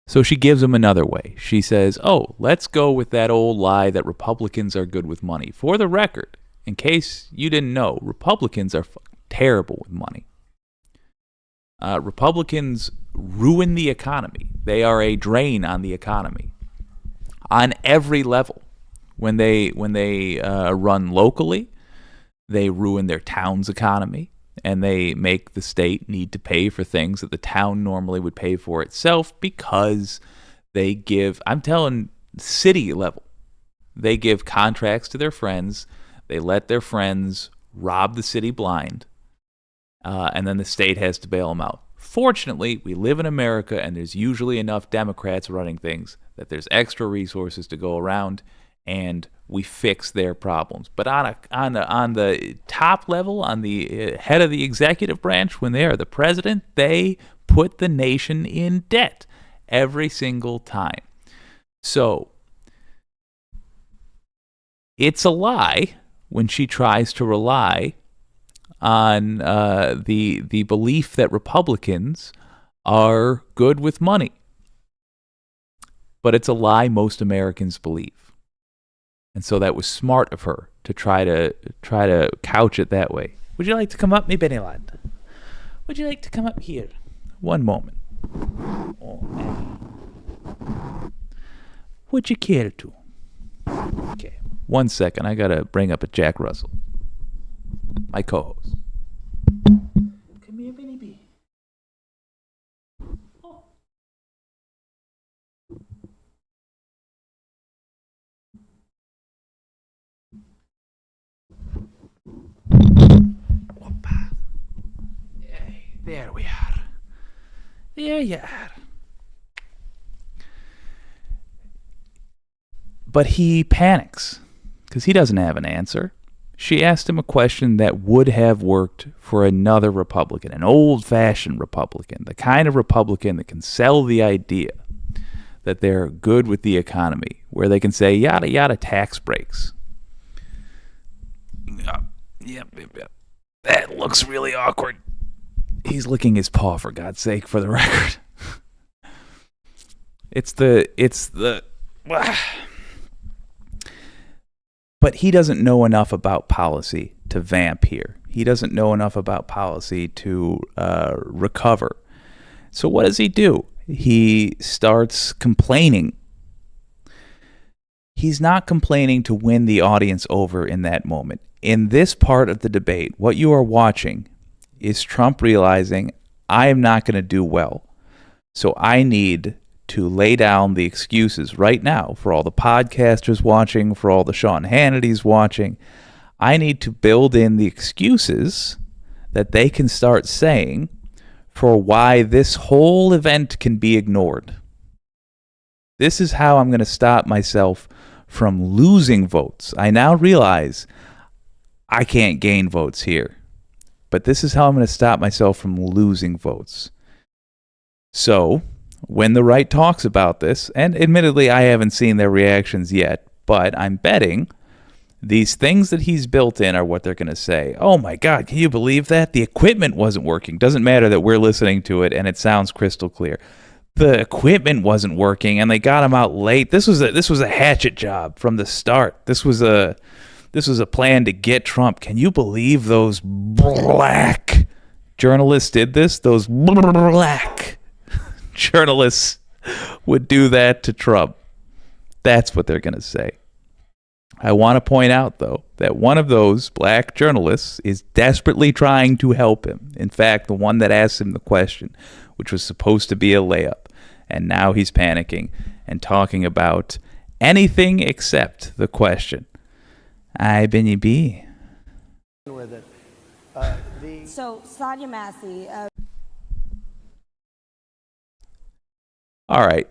So she gives him another way. She says, let's go with that old lie that Republicans are good with money. For the record, in case you didn't know, Republicans are terrible with money. Republicans ruin the economy. They are a drain on the economy on every level. When they run locally, they ruin their town's economy. And they make the state need to pay for things that the town normally would pay for itself because they give, I'm telling city level, they give contracts to their friends. They let their friends rob the city blind. And then the state has to bail them out. Fortunately, we live in America and there's usually enough Democrats running things that there's extra resources to go around and we fix their problems. But on the top level, on the head of the executive branch, when they are the president, they put the nation in debt every single time. So it's a lie when she tries to rely on the belief that Republicans are good with money. But it's a lie most Americans believe. And so that was smart of her to try to couch it that way. Would you like to come up, me Benny lad? Would you like to come up here? One moment. Would you care to? Okay. 1 second. I got to bring up a Jack Russell, my co-host. Come here, Benny B. Oh. Whoopa. There we are. There you are. But he panics because he doesn't have an answer. She asked him a question that would have worked for another Republican, an old-fashioned Republican, the kind of Republican that can sell the idea that they're good with the economy, where they can say, yada, yada, tax breaks. Yep. That looks really awkward. He's licking his paw, for God's sake, for the record. It's the... But he doesn't know enough about policy to vamp here. He doesn't know enough about policy to recover. So what does he do? He starts complaining. He's not complaining to win the audience over in that moment. In this part of the debate, what you are watching is Trump realizing, I am not going to do well. So I need to lay down the excuses right now for all the podcasters watching, for all the Sean Hannitys watching. I need to build in the excuses that they can start saying for why this whole event can be ignored. This is how I'm going to stop myself from losing votes. I now realize I can't gain votes here, but this is how I'm going to stop myself from losing votes. So, when the right talks about this, and admittedly I haven't seen their reactions yet, but I'm betting these things that he's built in are what they're going to say. Oh my God, can you believe that? The equipment wasn't working. Doesn't matter that we're listening to it and it sounds crystal clear. The equipment wasn't working and they got him out late. This was a hatchet job from the start. This was a plan to get Trump. Can you believe those black journalists did this? Those black journalists would do that to Trump. That's what they're going to say. I want to point out, though, that one of those black journalists is desperately trying to help him. In fact, the one that asked him the question, which was supposed to be a layup. And now he's panicking and talking about anything except the question. I Benny B. With it. So, Sonia Massey. All right.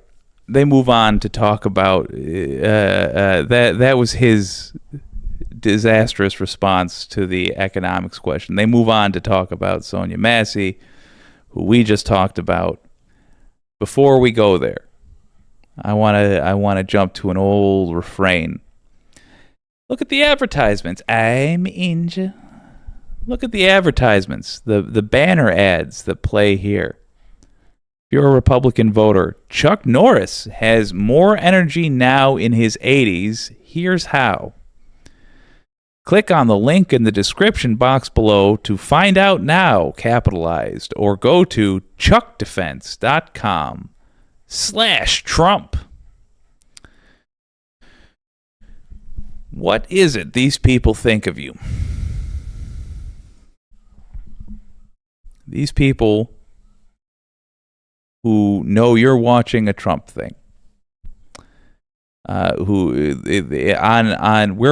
They move on to talk about that was his disastrous response to the economics question. They move on to talk about Sonia Massey, who we just talked about. Before we go there, I want to jump to an old refrain. Look at the advertisements. I'm Inja. Look at the advertisements, the banner ads that play here. If you're a Republican voter, Chuck Norris has more energy now in his 80s. Here's how. Click on the link in the description box below to find out now, capitalized, or go to chuckdefense.com/Trump. What is it these people think of you? These people who know you're watching a Trump thing. We're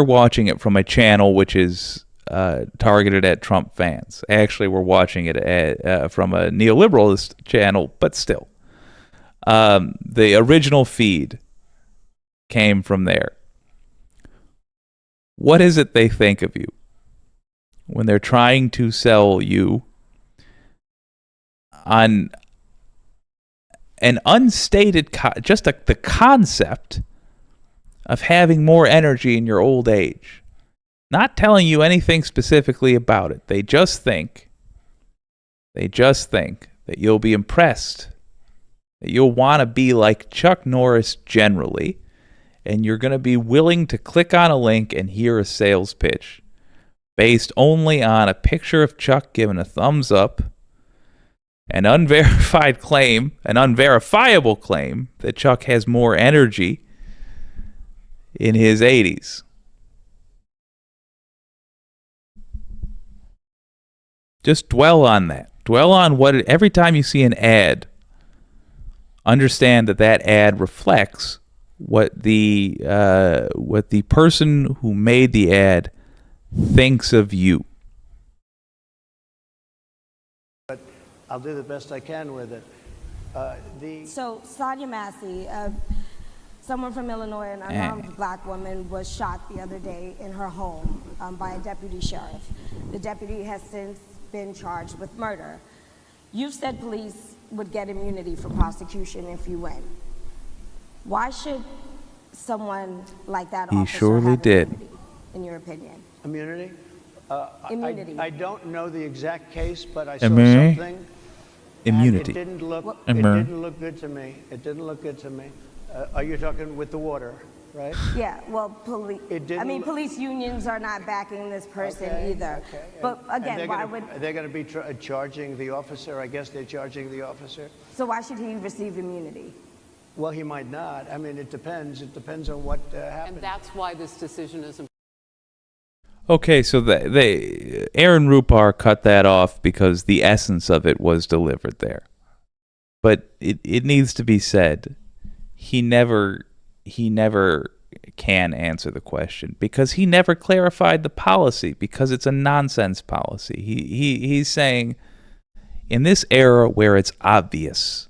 watching it from a channel which is targeted at Trump fans. Actually, we're watching it from a neoliberalist channel, but still. The original feed came from there. What is it they think of you when they're trying to sell you on an unstated, the concept of having more energy in your old age? Not telling you anything specifically about it. They just think that you'll be impressed, that you'll want to be like Chuck Norris generally, and you're going to be willing to click on a link and hear a sales pitch based only on a picture of Chuck giving a thumbs up, an unverified claim, an unverifiable claim that Chuck has more energy in his 80s. Just dwell on that. Dwell on every time you see an ad, understand that ad reflects what the person who made the ad thinks of you. But I'll do the best I can with it. So Sonia Massey, someone from Illinois, an unarmed black woman, was shot the other day in her home by a deputy sheriff. The deputy has since been charged with murder. You've said police would get immunity for prosecution if you win. Why should someone like that officer surely have did. immunity, in your opinion? Immunity? Immunity. I don't know the exact case, but I saw Immunity. something. Immunity. And it didn't look good to me. It didn't look good to me. Are you talking with the water, right? Yeah, well, police unions are not backing this person either. Okay. But again, why would... They're going to be charging the officer. I guess they're charging the officer. So why should he receive immunity? Well, he might not. I mean, it depends. It depends on what happens. And that's why this decision is important. Okay, so Aaron Rupar cut that off because the essence of it was delivered there. But it needs to be said, he never can answer the question because he never clarified the policy because it's a nonsense policy. He's saying in this era where it's obvious,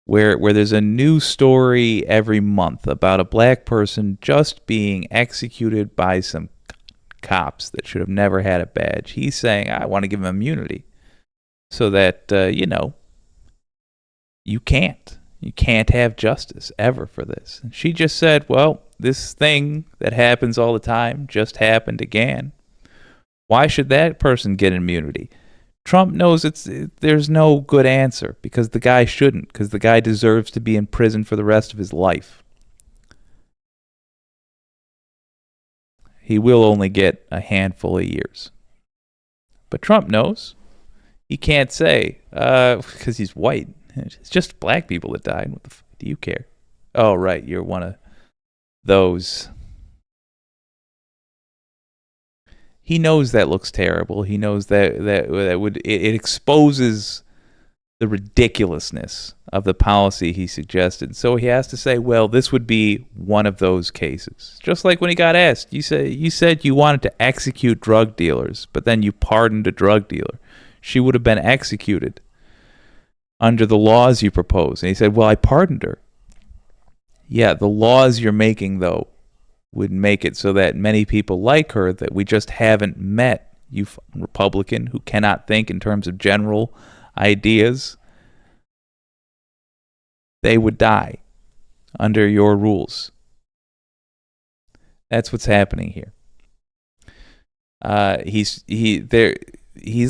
where there's a new story every month about a black person just being executed by some cops that should have never had a badge. He's saying, I want to give him immunity so that, you can't have justice ever for this. And she just said, well, this thing that happens all the time just happened again. Why should that person get immunity? Trump knows there's no good answer because the guy shouldn't, because the guy deserves to be in prison for the rest of his life. He will only get a handful of years. But Trump knows. He can't say, because he's white. It's just black people that died. What the fuck do you care? Oh, right, you're one of those. He knows that looks terrible. He knows that it exposes the ridiculousness of the policy he suggested. So he has to say, well, this would be one of those cases. Just like when he got asked, you said you wanted to execute drug dealers, but then you pardoned a drug dealer. She would have been executed under the laws you propose. And he said, well, I pardoned her. Yeah, the laws you're making, though, would make it so that many people like her that we just haven't met, you Republican who cannot think in terms of general ideas, they would die under your rules. That's what's happening here. He's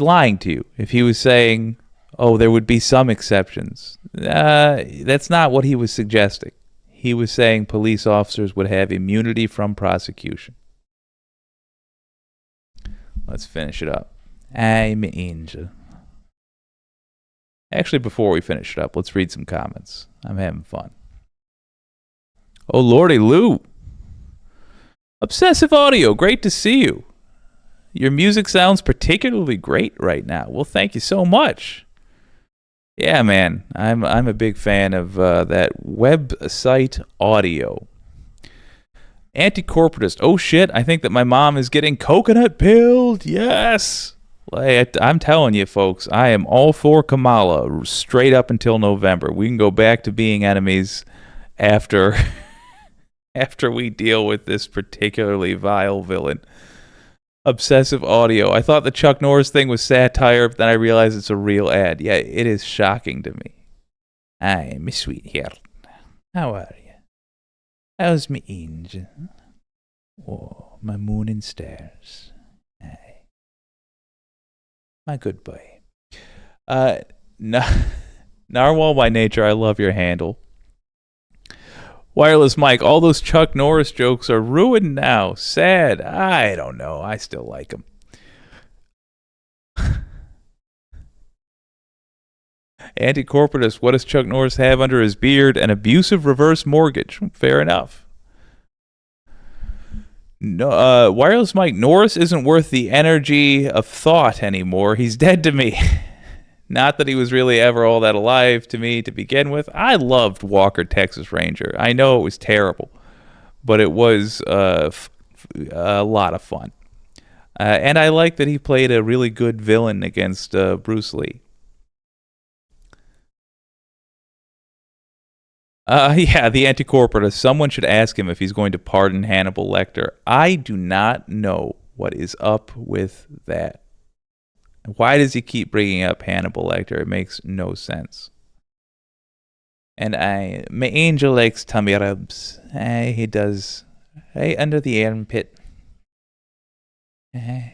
lying to you. If he was saying, oh, there would be some exceptions, that's not what he was suggesting. He was saying police officers would have immunity from prosecution. Let's finish it up. I'm an angel. Actually, before we finish it up, let's read some comments. I'm having fun. Oh, Lordy Lou. Obsessive Audio, great to see you. Your music sounds particularly great right now. Well, thank you so much. Yeah, man, I'm a big fan of that website audio. Anti-corporatist. Oh, shit, I think that my mom is getting coconut pilled. Yes. I'm telling you, folks, I am all for Kamala straight up until November. We can go back to being enemies after we deal with this particularly vile villain. Obsessive Audio. I thought the Chuck Norris thing was satire, but then I realized it's a real ad. Yeah, it is shocking to me. Hi, my sweetheart. How are you? How's me angel? Oh, my moon and stars. Hi. My good boy. Narwhal by nature, I love your handle. Wireless Mike, all those Chuck Norris jokes are ruined now. Sad. I don't know. I still like them. Anti-corporatist, what does Chuck Norris have under his beard? An abusive reverse mortgage. Fair enough. No, Wireless Mike Norris isn't worth the energy of thought anymore. He's dead to me. Not that he was really ever all that alive to me to begin with. I loved Walker, Texas Ranger. I know it was terrible, but it was a lot of fun. And I like that he played a really good villain against Bruce Lee. Yeah, the anti-corporatist. Someone should ask him if he's going to pardon Hannibal Lecter. I do not know what is up with that. Why does he keep bringing up Hannibal Lecter? It makes no sense. And my angel likes tummy rubs. He does. Right under the armpit. And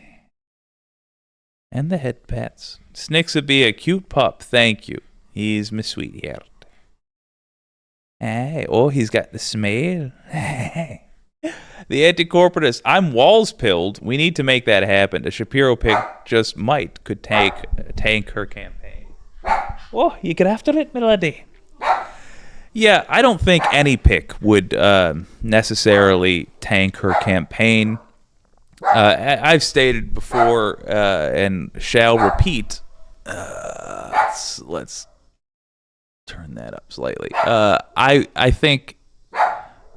the head pats. Snicks would be a cute pup, thank you. He's my sweetheart. Oh, he's got the smell. The anti-corporatist. I'm walls pilled. We need to make that happen. The Shapiro pick just could tank her campaign. Oh, you get after it, milady. Yeah, I don't think any pick would necessarily tank her campaign. I've stated before and shall repeat. Let's turn that up slightly. I think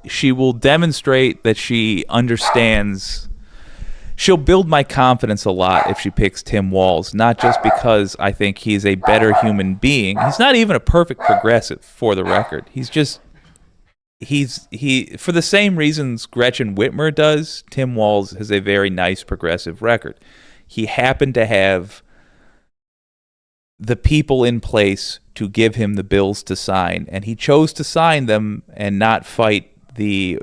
she will demonstrate that she understands. She'll build my confidence a lot if she picks Tim Walz, not just because I think he's a better human being. He's not even a perfect progressive, for the record. He's for the same reasons Gretchen Whitmer does, Tim Walz has a very nice progressive record. He happened to have the people in place to give him the bills to sign, and he chose to sign them and not fight the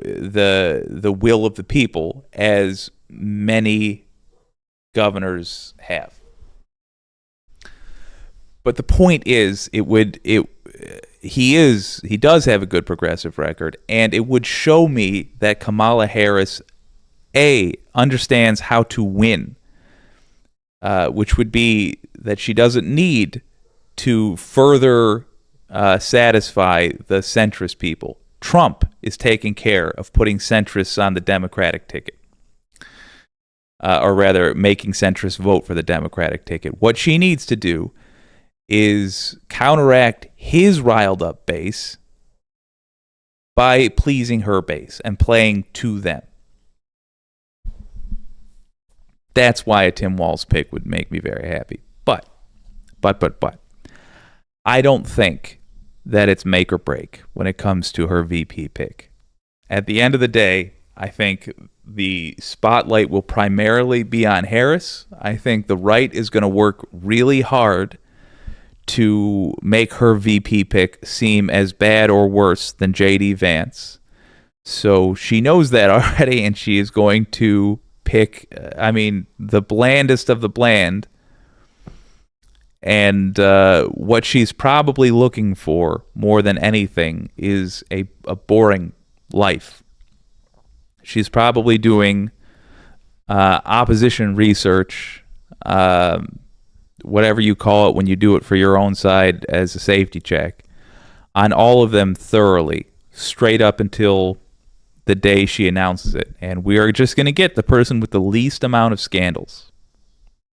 will of the people, as many governors have. But the point is, he does have a good progressive record, and it would show me that Kamala Harris understands how to win, which would be that she doesn't need to further satisfy the centrist people. Trump is taking care of putting centrists on the Democratic ticket. Or rather, making centrists vote for the Democratic ticket. What she needs to do is counteract his riled up base by pleasing her base and playing to them. That's why a Tim Walz pick would make me very happy. But, I don't think that it's make or break when it comes to her VP pick. At the end of the day, I think the spotlight will primarily be on Harris. I think the right is going to work really hard to make her VP pick seem as bad or worse than J.D. Vance. So she knows that already, and she is going to pick, the blandest of the bland. And what she's probably looking for more than anything is a boring life. She's probably doing opposition research, whatever you call it when you do it for your own side as a safety check, on all of them thoroughly, straight up until the day she announces it. And we are just going to get the person with the least amount of scandals,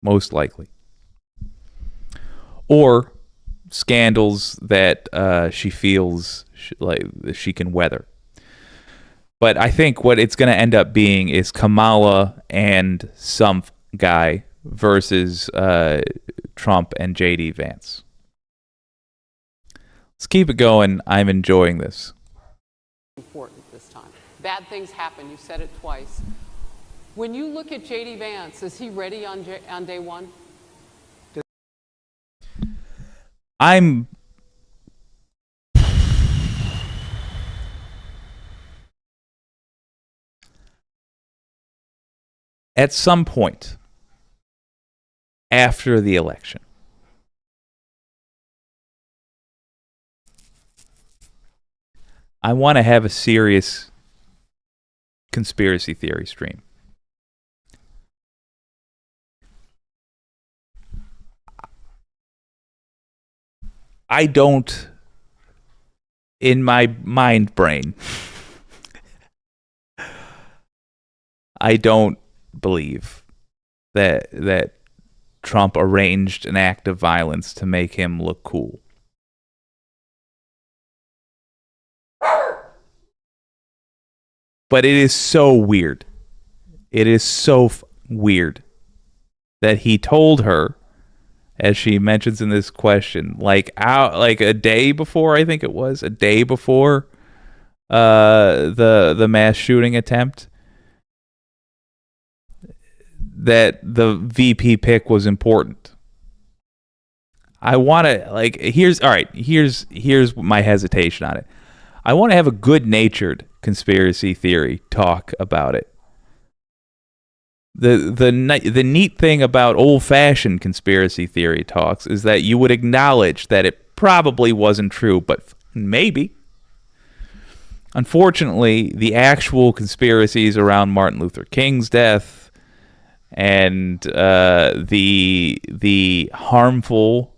most likely. Or scandals that she feels like she can weather. But I think what it's going to end up being is Kamala and some guy versus Trump and J.D. Vance. Let's keep it going. I'm enjoying this. Important this time. Bad things happen. You said it twice. When you look at J.D. Vance, is he ready on day one? I'm at some point after the election, I want to have a serious conspiracy theory stream. I don't, in my mind brain, I don't believe that Trump arranged an act of violence to make him look cool. But it is so weird. It is so weird that he told her, as she mentions in this question, like a day before, I think it was a day before the mass shooting attempt, that the VP pick was important. I want to here's my hesitation on it. I want to have a good-natured conspiracy theory talk about it. The neat thing about old-fashioned conspiracy theory talks is that you would acknowledge that it probably wasn't true, but maybe. Unfortunately, the actual conspiracies around Martin Luther King's death and the harmful,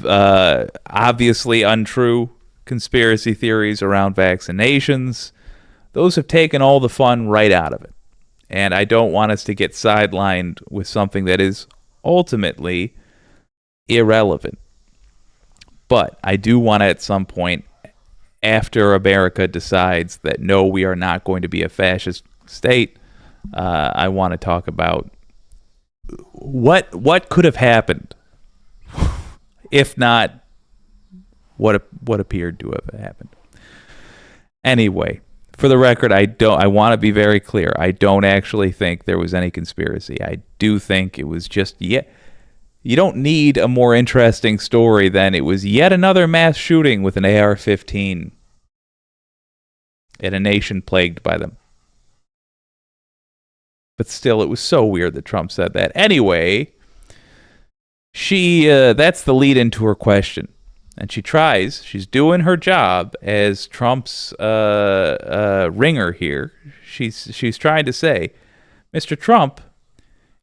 obviously untrue conspiracy theories around vaccinations, those have taken all the fun right out of it. And I don't want us to get sidelined with something that is ultimately irrelevant. But I do want to, at some point, after America decides that no, we are not going to be a fascist state, I want to talk about what could have happened, if not what appeared to have happened. Anyway, for the record, I want to be very clear. I don't actually think there was any conspiracy. I do think it was just you don't need a more interesting story than it was yet another mass shooting with an AR-15 in a nation plagued by them. But still, it was so weird that Trump said that. Anyway, that's the lead into her question. And she's doing her job as Trump's ringer here. She's trying to say, Mr. Trump,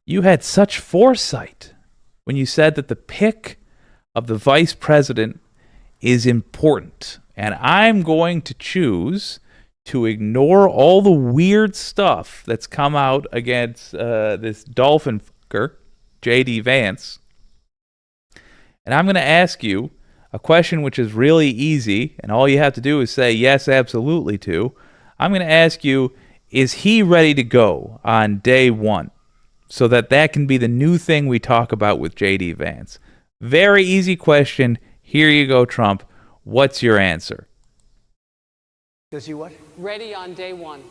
you had such foresight when you said that the pick of the vice president is important. And I'm going to choose to ignore all the weird stuff that's come out against this dolphin fucker, J.D. Vance. And I'm going to ask you a question which is really easy, and all you have to do is say yes, absolutely to. I'm going to ask you, is he ready to go on day one? So that can be the new thing we talk about with J.D. Vance. Very easy question. Here you go, Trump. What's your answer? Does he what? Ready on day one,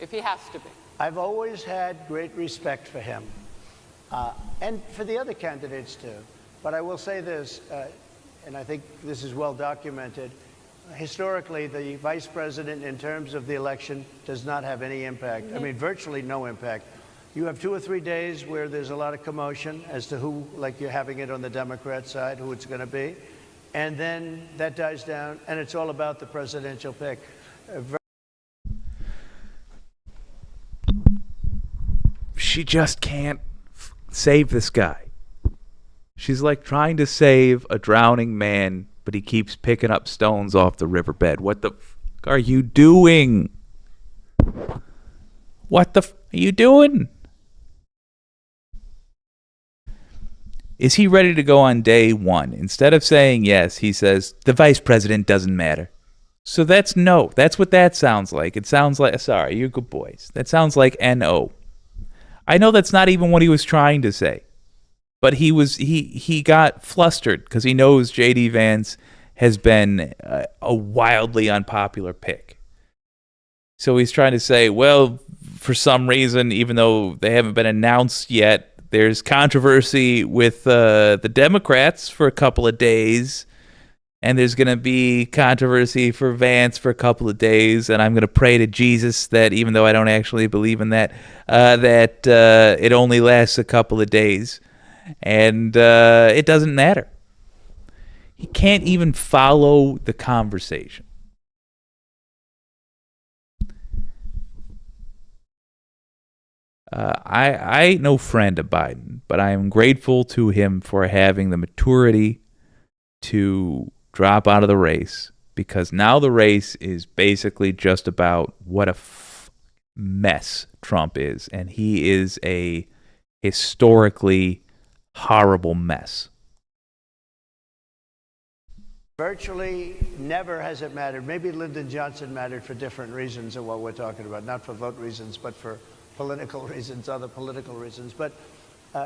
if he has to be. I've always had great respect for him, and for the other candidates too. But I will say this, and I think this is well documented. Historically, the vice president, in terms of the election, does not have any impact. I mean, virtually no impact. You have 2 or 3 days where there's a lot of commotion as to who, like you're having it on the Democrat side, who it's going to be. And then that dies down, and it's all about the presidential pick. She just can't save this guy. She's like trying to save a drowning man, but he keeps picking up stones off the riverbed. What the f are you doing? What the f are you doing? Is he ready to go on day one? Instead of saying yes, he says, the vice president doesn't matter. So that's no. That's what that sounds like. It sounds like, sorry, you're good boys. That sounds like N-O. I know that's not even what he was trying to say. But he got flustered because he knows J.D. Vance has been a wildly unpopular pick. So he's trying to say, well, for some reason, even though they haven't been announced yet, there's controversy with the Democrats for a couple of days, and there's going to be controversy for Vance for a couple of days, and I'm going to pray to Jesus that, even though I don't actually believe in that, it only lasts a couple of days, and it doesn't matter. He can't even follow the conversation. I ain't no friend of Biden, but I am grateful to him for having the maturity to drop out of the race, because now the race is basically just about what a mess Trump is, and he is a historically horrible mess. Virtually never has it mattered. Maybe Lyndon Johnson mattered for different reasons than what we're talking about, not for vote reasons, but for political reasons, other political reasons. But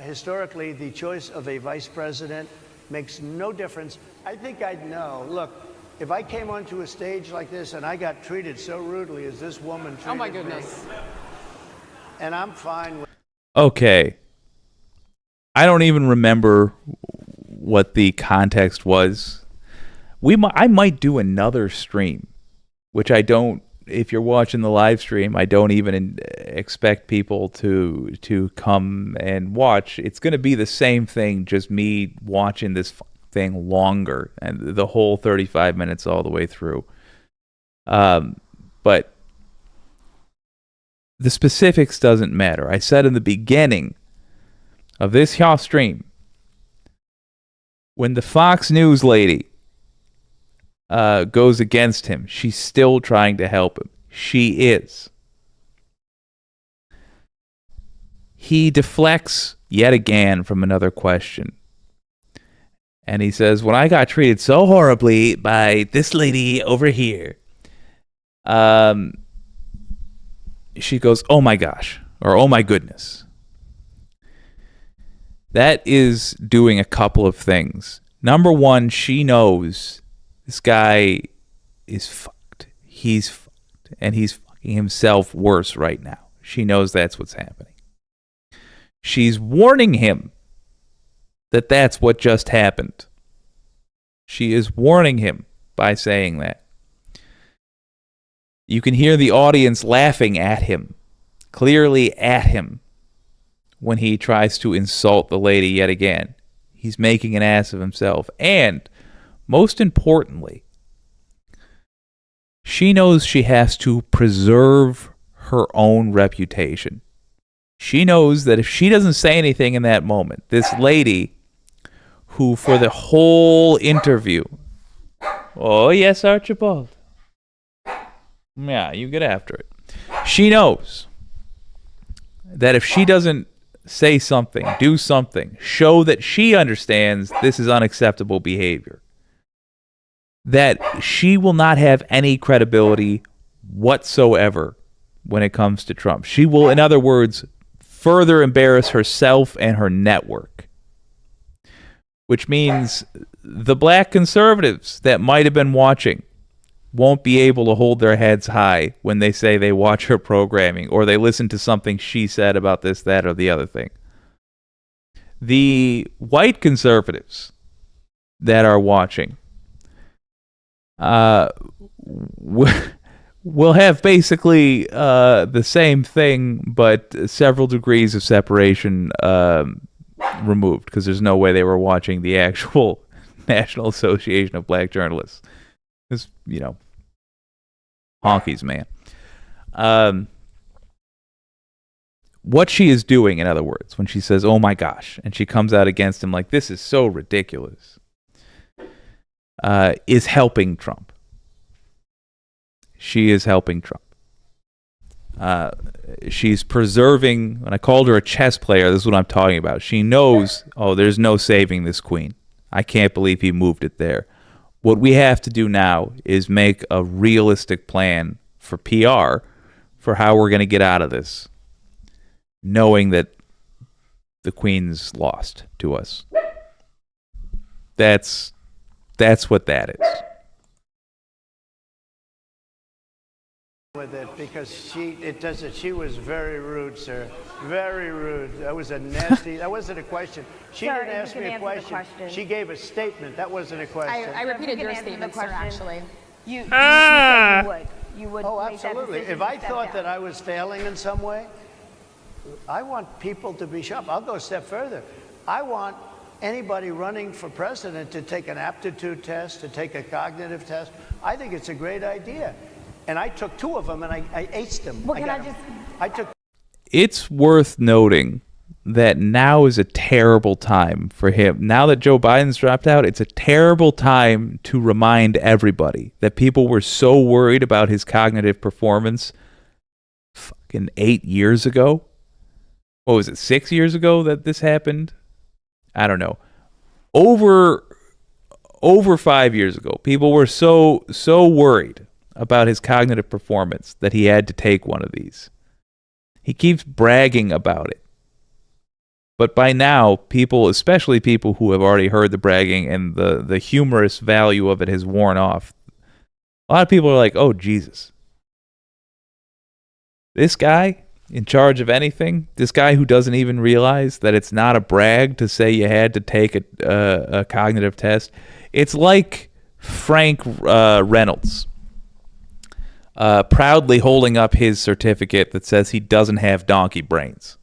historically, the choice of a vice president makes no difference. I think I'd know. Look, if I came onto a stage like this and I got treated so rudely as this woman treated me, Oh my goodness. and I'm fine with... Okay. I don't even remember what the context was. I might do another stream, which I don't, if you're watching the live stream, I don't even expect people to come and watch. It's going to be the same thing, just me watching this thing longer, and the whole 35 minutes all the way through. But the specifics doesn't matter. I said in the beginning of this here stream, when the Fox News lady goes against him, she's still trying to help him. She is. He deflects yet again from another question. And he says, when I got treated so horribly by this lady over here, she goes, oh my gosh, or oh my goodness. That is doing a couple of things. Number one, she knows this guy is fucked. He's fucked. And he's fucking himself worse right now. She knows that's what's happening. She's warning him that that's what just happened. She is warning him by saying that. You can hear the audience laughing at him, clearly at him, when he tries to insult the lady yet again. He's making an ass of himself. And, most importantly, she knows she has to preserve her own reputation. She knows that if she doesn't say anything in that moment, this lady, who for the whole interview, oh yes, Archibald, yeah, you get after it. She knows that if she doesn't say something, do something, show that she understands this is unacceptable behavior, that she will not have any credibility whatsoever when it comes to Trump. She will, in other words, further embarrass herself and her network. Which means the black conservatives that might have been watching won't be able to hold their heads high when they say they watch her programming or they listen to something she said about this, that, or the other thing. The white conservatives that are watching will have basically the same thing, but several degrees of separation removed, because there's no way they were watching the actual National Association of Black Journalists. It's, honkies, man. What she is doing, in other words, when she says, oh my gosh, and she comes out against him like, this is so ridiculous, is helping Trump. She is helping Trump. She's preserving, when I called her a chess player, this is what I'm talking about. She knows, oh, there's no saving this queen. I can't believe he moved it there. What we have to do now is make a realistic plan for PR for how we're going to get out of this, knowing that the queen's lost to us. That's what that is. With it, because she was very rude, sir. Very rude. That was a nasty, that wasn't a question. She Sir, didn't ask you me can a answer the question. question. She gave a statement. That wasn't a question. I repeated You your can answer the statement, sir, question. actually. You said you would. You would Oh, make that absolutely. decision If to I step thought down. that I was failing in some way, I want people to be sharp. I'll go a step further. I want anybody running for president to take an aptitude test, to take a cognitive test. I think it's a great idea. And I took 2 of them and I aced them. Well, I took. It's worth noting that now is a terrible time for him. Now that Joe Biden's dropped out, it's a terrible time to remind everybody that people were so worried about his cognitive performance. Fuck. fucking 8 years ago. What was it, 6 years ago that this happened? I don't know. Over 5 years ago, people were so worried about his cognitive performance that he had to take one of these. He keeps bragging about it. But by now, people, especially people who have already heard the bragging and the humorous value of it has worn off, a lot of people are like, oh, Jesus. This guy in charge of anything, this guy who doesn't even realize that it's not a brag to say you had to take a cognitive test. It's like Frank Reynolds proudly holding up his certificate that says he doesn't have donkey brains.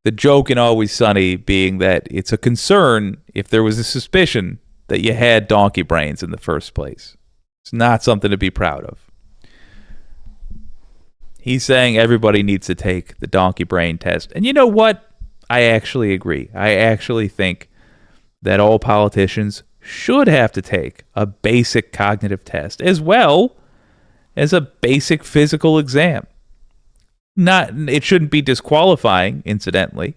The joke in Always Sunny being that it's a concern if there was a suspicion that you had donkey brains in the first place. It's not something to be proud of. He's saying everybody needs to take the donkey brain test. And you know what? I actually agree. I actually think that all politicians should have to take a basic cognitive test as well as a basic physical exam. It shouldn't be disqualifying, incidentally,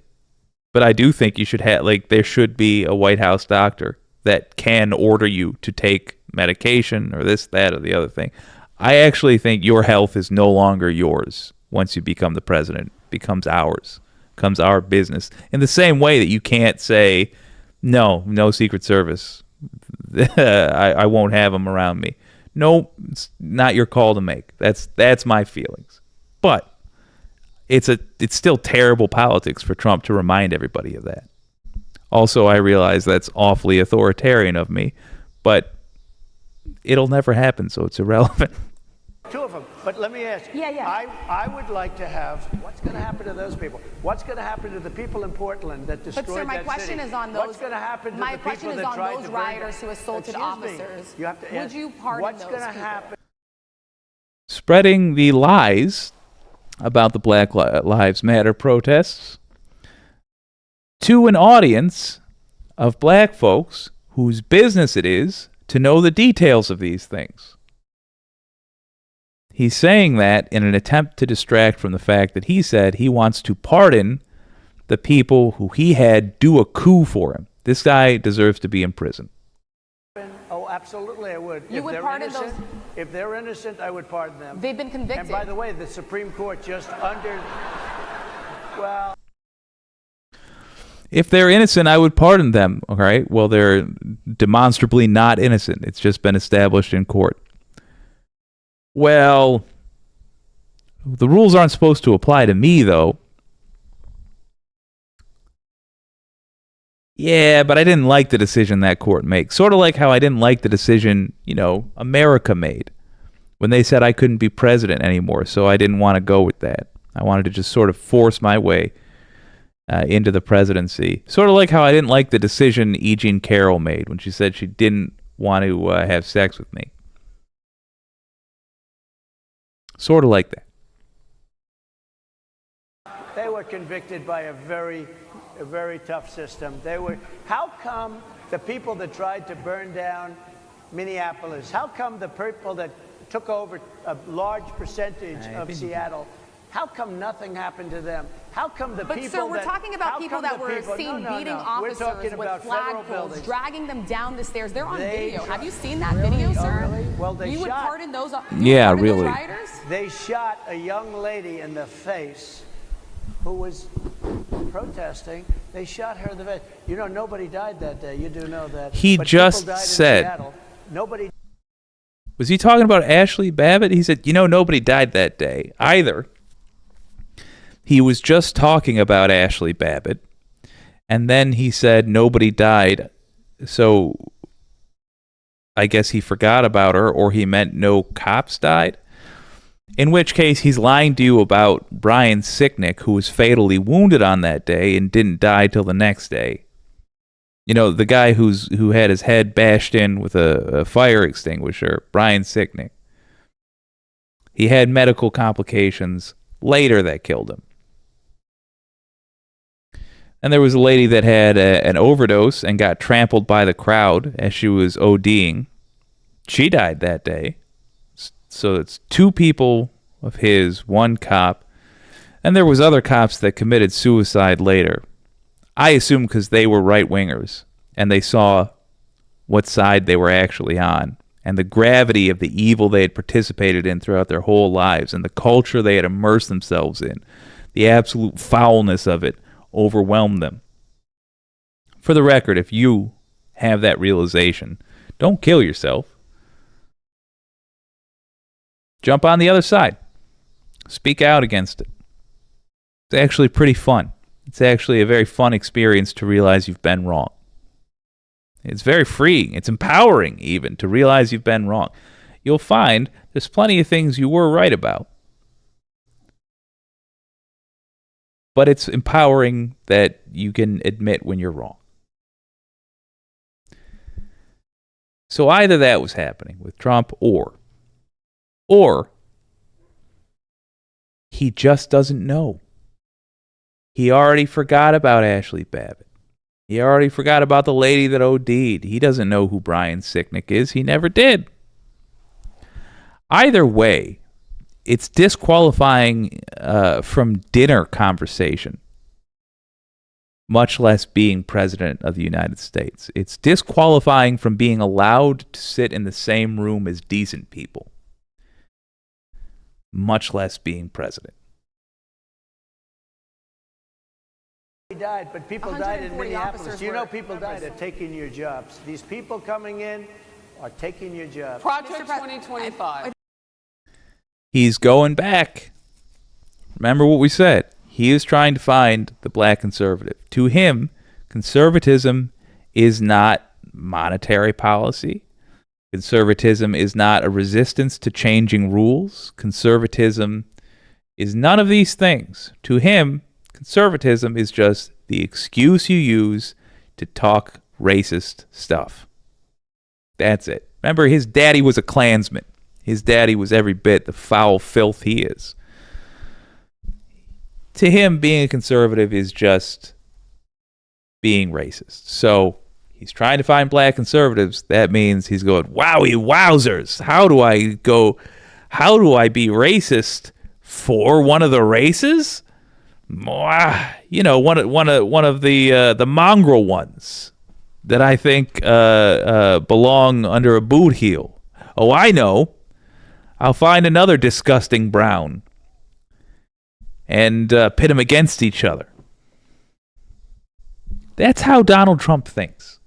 but I do think you should have, there should be a White House doctor that can order you to take medication or this, that, or the other thing. I actually think your health is no longer yours once you become the president. It becomes ours. It becomes our business. In the same way that you can't say, no Secret Service. I won't have them around me. No, it's not your call to make. That's my feelings. But it's still terrible politics for Trump to remind everybody of that. Also, I realize that's awfully authoritarian of me, but it'll never happen, so it's irrelevant. Two of them. But let me ask you. Yeah. I would like to have, what's going to happen to those people? What's going to happen to the people in Portland that destroyed that city? But, sir, my question is on those. What's going to happen to my the people question is that on tried those to rioters who assaulted officers. You have to Would ask, you pardon what's those going to people? happen? Spreading the lies about the Black Lives Matter protests to an audience of black folks whose business it is to know the details of these things. He's saying that in an attempt to distract from the fact that he said he wants to pardon the people who he had do a coup for him. This guy deserves to be in prison. Oh, absolutely, I would. You would pardon those? If they're innocent, I would pardon them. They've been convicted. And by the way, the Supreme Court well... If they're innocent, I would pardon them. All right. Well, they're demonstrably not innocent. It's just been established in court. Well, the rules aren't supposed to apply to me, though. Yeah, but I didn't like the decision that court made. Sort of like how I didn't like the decision, America made when they said I couldn't be president anymore. So I didn't want to go with that. I wanted to just sort of force my way into the presidency. Sort of like how I didn't like the decision E. Jean Carroll made when she said she didn't want to have sex with me. Sort of like that. They were convicted by a very tough system. How come the people that tried to burn down Minneapolis, how come the people that took over a large percentage of Seattle, how come nothing happened to them? How come the people But, sir, we're talking about people that were seen beating officers with flagpoles, dragging them down the stairs. They're on video. Have you seen that video, sir? Really? Well, they you would shot. pardon those? Yeah, pardon really. Those rioters? They shot a young lady in the face who was protesting. They shot her in the face. Nobody died that day. You do know that. He but just people died said. in Seattle. Nobody. Was he talking about Ashley Babbitt? He said, nobody died that day either. He was just talking about Ashley Babbitt, and then he said nobody died, so I guess he forgot about her, or he meant no cops died, in which case he's lying to you about Brian Sicknick, who was fatally wounded on that day and didn't die till the next day. The guy who had his head bashed in with a fire extinguisher, Brian Sicknick. He had medical complications later that killed him. And there was a lady that had an overdose and got trampled by the crowd as she was ODing. She died that day. So it's two people of his, one cop, and there was other cops that committed suicide later. I assume because they were right-wingers, and they saw what side they were actually on, and the gravity of the evil they had participated in throughout their whole lives, and the culture they had immersed themselves in, the absolute foulness of it overwhelmed them. For the record, if you have that realization, don't kill yourself. Jump on the other side. Speak out against it. It's actually pretty fun. It's actually a very fun experience to realize you've been wrong. It's very freeing. It's empowering, even, to realize you've been wrong. You'll find there's plenty of things you were right about. But it's empowering that you can admit when you're wrong. So either that was happening with Trump, or he just doesn't know. He already forgot about Ashley Babbitt. He already forgot about the lady that OD'd. He doesn't know who Brian Sicknick is. He never did. Either way, it's disqualifying from dinner conversation, much less being president of the United States. It's disqualifying from being allowed to sit in the same room as decent people, much less being president. Died, but people died in Minneapolis. You know, people died. They're arrested. taking your jobs. These people coming in are taking your jobs. Project 2025. He's going back. Remember what we said. He is trying to find the black conservative. To him, conservatism is not monetary policy. Conservatism is not a resistance to changing rules. Conservatism is none of these things. To him, conservatism is just the excuse you use to talk racist stuff. That's it. Remember, his daddy was a Klansman. His daddy was every bit the foul filth he is. To him, being a conservative is just being racist. So he's trying to find black conservatives. That means he's going, wowie wowzers. How do I be racist for one of the races? You know, one of the mongrel ones that I think belong under a boot heel. Oh, I know. I'll find another disgusting brown and pit them against each other. That's how Donald Trump thinks.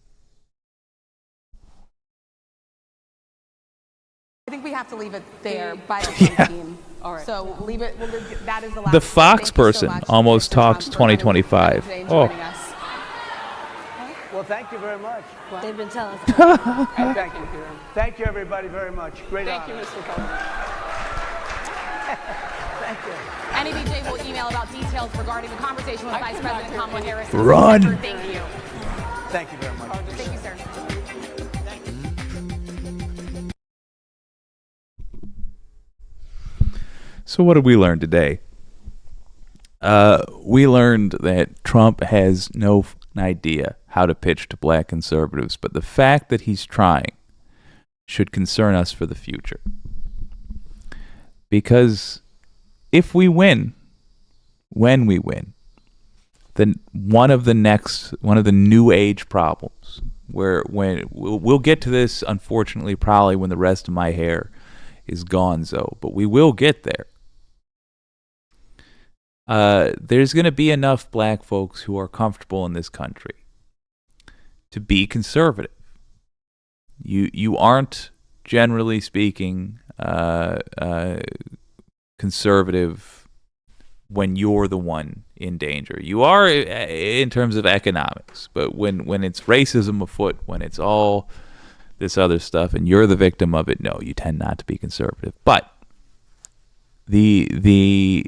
I think we have to leave it there by the Trump team. All right. So leave it. That is the last. The one. Fox Thank you so person much, almost Mr. talks Trump, for coming 2025. today and Oh. joining us. Well, thank you very much. They've been telling us. Thank you. Thank you, everybody, very much. Great Thank you, honor. Mr. President. Thank you. NEBJ will email about details regarding the conversation with I Vice could not President hear Kamala any- Harris. Run. Thank you. Thank you very much. Thank you, sir. So what did we learn today? We learned that Trump has no idea how to pitch to black conservatives, but the fact that he's trying should concern us for the future. Because if we win, when we win, then one of the new age problems, when we'll get to this, unfortunately, probably when the rest of my hair is gonzo, but we will get there. There's going to be enough black folks who are comfortable in this country to be conservative. You aren't, generally speaking, conservative when you're the one in danger. You are in terms of economics, but when it's racism afoot, when it's all this other stuff, and you're the victim of it, no, you tend not to be conservative. But the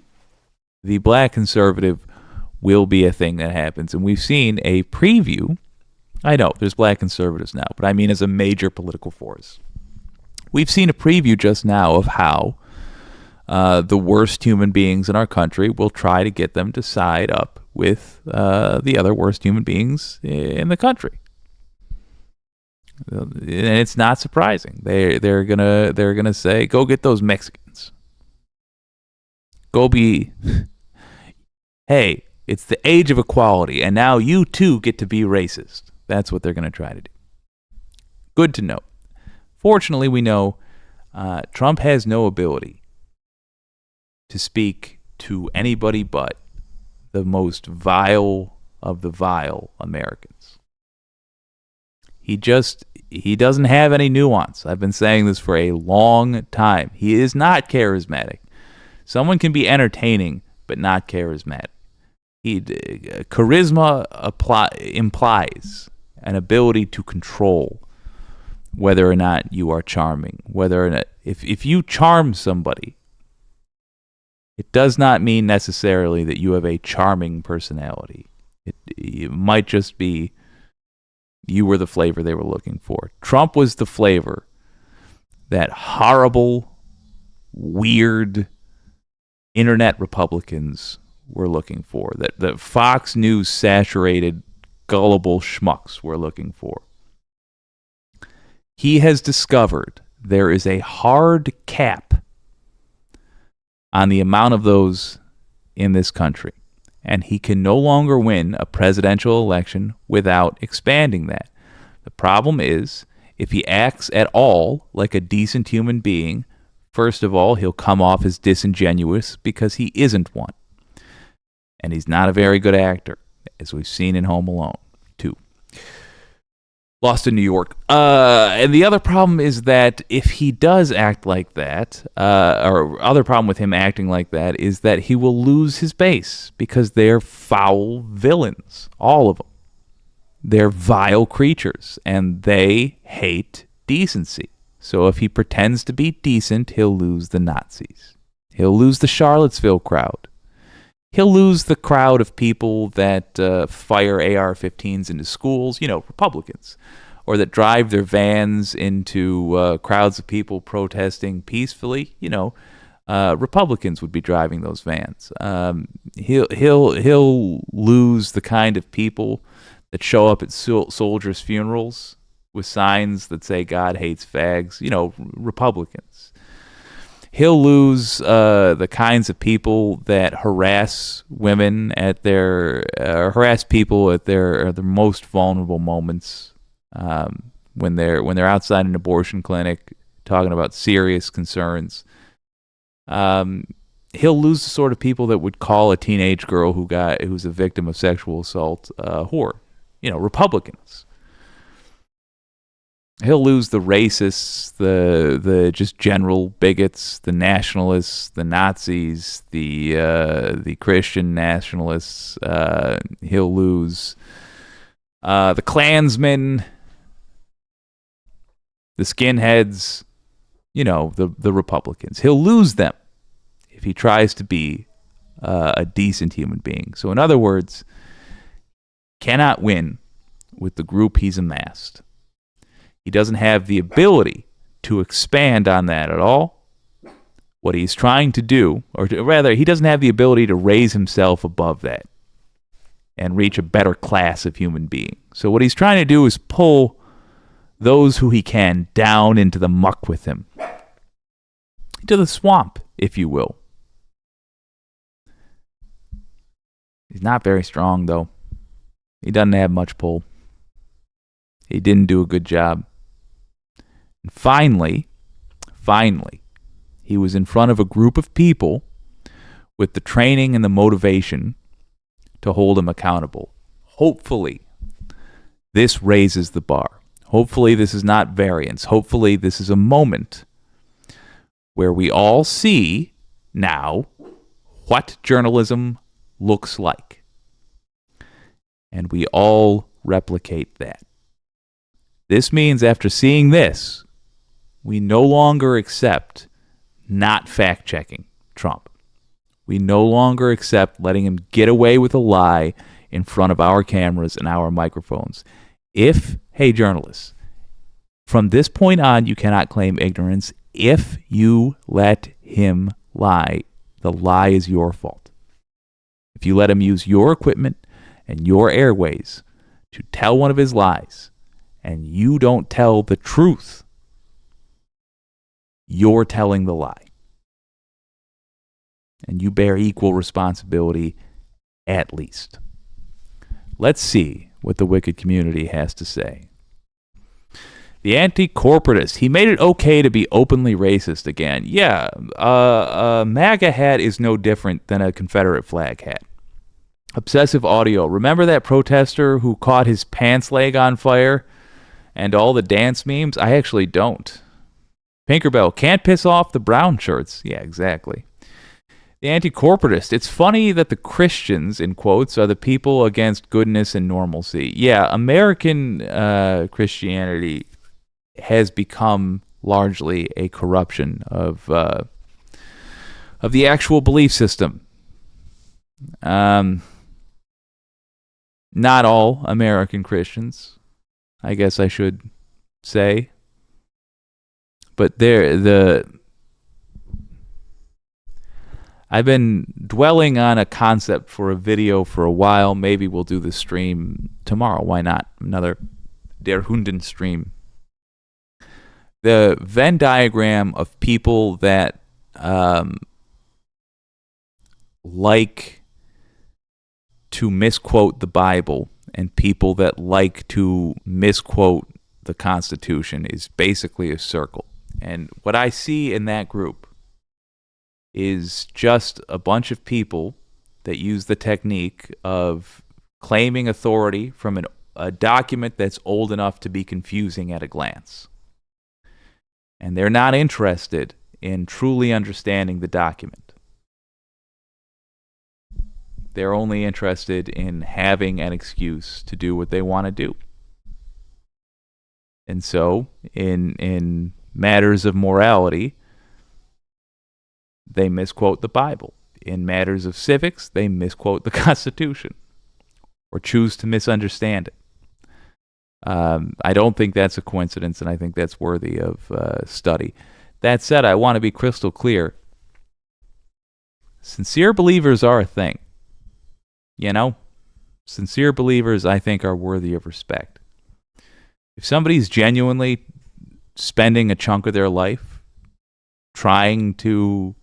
black conservative will be a thing that happens, and we've seen a preview. I know there's black conservatives now, but I mean as a major political force. We've seen a preview just now of how the worst human beings in our country will try to get them to side up with the other worst human beings in the country. And it's not surprising. They're gonna say, go get those Mexicans. Go be, hey, it's the age of equality, and now you too get to be racist. That's what they're going to try to do. Good to know. Fortunately, we know Trump has no ability to speak to anybody but the most vile of the vile Americans. He doesn't have any nuance. I've been saying this for a long time. He is not charismatic. Someone can be entertaining, but not charismatic. Charisma implies an ability to control whether or not you are charming. Whether or not, if you charm somebody, it does not mean necessarily that you have a charming personality. It might just be you were the flavor they were looking for. Trump was the flavor that horrible, weird internet Republicans were looking for, that Fox News saturated, gullible schmucks were looking for. He has discovered there is a hard cap on the amount of those in this country, and he can no longer win a presidential election without expanding that. The problem is, if he acts at all like a decent human being, first of all, he'll come off as disingenuous because he isn't one. And he's not a very good actor, as we've seen in Home Alone 2. Lost in New York. And the other problem is that if he does act like that, or other problem with him acting like that, is that he will lose his base because they're foul villains, all of them. They're vile creatures, and they hate decency. So if he pretends to be decent, he'll lose the Nazis. He'll lose the Charlottesville crowd. He'll lose the crowd of people that fire AR-15s into schools, Republicans, or that drive their vans into crowds of people protesting peacefully. Republicans would be driving those vans. He'll lose the kind of people that show up at soldiers' funerals with signs that say "God hates fags." Republicans. He'll lose the kinds of people that harass women at harass people at their most vulnerable moments, when they're outside an abortion clinic talking about serious concerns. He'll lose the sort of people that would call a teenage girl who's a victim of sexual assault a whore. Republicans. He'll lose the racists, the just general bigots, the nationalists, the Nazis, the Christian nationalists. He'll lose the Klansmen, the skinheads, the Republicans. He'll lose them if he tries to be a decent human being. So in other words, cannot win with the group he's amassed. He doesn't have the ability to expand on that at all. What he's trying to do, rather, he doesn't have the ability to raise himself above that and reach a better class of human being. So what he's trying to do is pull those who he can down into the muck with him, to the swamp, if you will. He's not very strong, though. He doesn't have much pull. He didn't do a good job. And finally, he was in front of a group of people with the training and the motivation to hold him accountable. Hopefully, this raises the bar. Hopefully, this is not variance. Hopefully, this is a moment where we all see now what journalism looks like. And we all replicate that. This means after seeing this, we no longer accept not fact-checking Trump. We no longer accept letting him get away with a lie in front of our cameras and our microphones. Hey journalists, from this point on, you cannot claim ignorance. If you let him lie, the lie is your fault. If you let him use your equipment and your airways to tell one of his lies, and you don't tell the truth, you're telling the lie. And you bear equal responsibility at least. Let's see what the wicked community has to say. The anti-corporatist, he made it okay to be openly racist again. Yeah, a MAGA hat is no different than a Confederate flag hat. Obsessive audio. Remember that protester who caught his pants leg on fire and all the dance memes? I actually don't. Pinkerbell, can't piss off the brown shirts. Yeah, exactly. The anti-corporatist. It's funny that the Christians, in quotes, are the people against goodness and normalcy. Yeah, American Christianity has become largely a corruption of the actual belief system. Not all American Christians, I guess I should say, but I've been dwelling on a concept for a video for a while. Maybe we'll do the stream tomorrow. Why not? Another Der Hunden stream. The Venn diagram of people that like to misquote the Bible and people that like to misquote the Constitution is basically a circle. And what I see in that group is just a bunch of people that use the technique of claiming authority from a document that's old enough to be confusing at a glance. And they're not interested in truly understanding the document. They're only interested in having an excuse to do what they want to do. And so, in matters of morality, they misquote the Bible. In matters of civics, they misquote the Constitution or choose to misunderstand it. I don't think that's a coincidence, and I think that's worthy of study. That said, I want to be crystal clear. Sincere believers are a thing. You know? Sincere believers, I think, are worthy of respect. If somebody's genuinely spending a chunk of their life trying to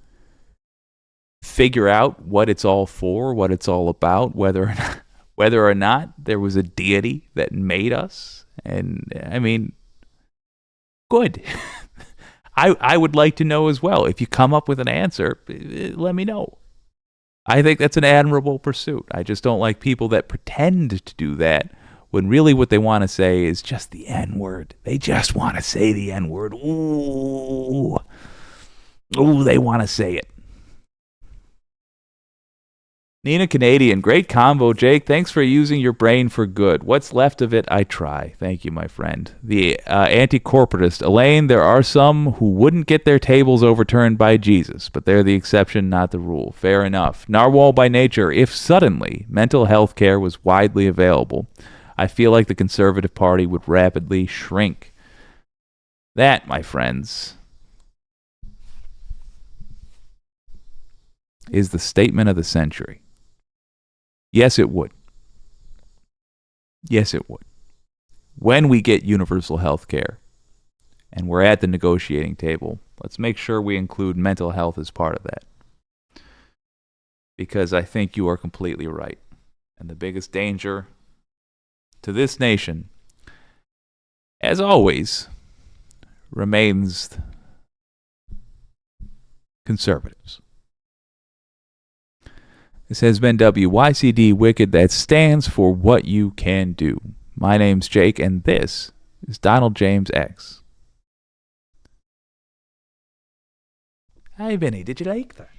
figure out what it's all for, what it's all about, whether or not there was a deity that made us. And I mean, good. I would like to know as well. If you come up with an answer, let me know. I think that's an admirable pursuit. I just don't like people that pretend to do that when really what they want to say is just the N-word. They just want to say the N-word. Ooh, they want to say it. Nina Canadian, great combo, Jake. Thanks for using your brain for good. What's left of it, I try. Thank you, my friend. The anti-corporatist, Elaine, there are some who wouldn't get their tables overturned by Jesus, but they're the exception, not the rule. Fair enough. Narwhal by nature, if suddenly mental health care was widely available, I feel like the Conservative Party would rapidly shrink. That, my friends, is the statement of the century. Yes, it would. Yes, it would. When we get universal health care and we're at the negotiating table, let's make sure we include mental health as part of that. Because I think you are completely right. And the biggest danger to this nation, as always, remains conservatives. This has been WYCD Wicked. That stands for What You Can Do. My name's Jake, and this is Donald James X. Hey, Vinny, did you like that?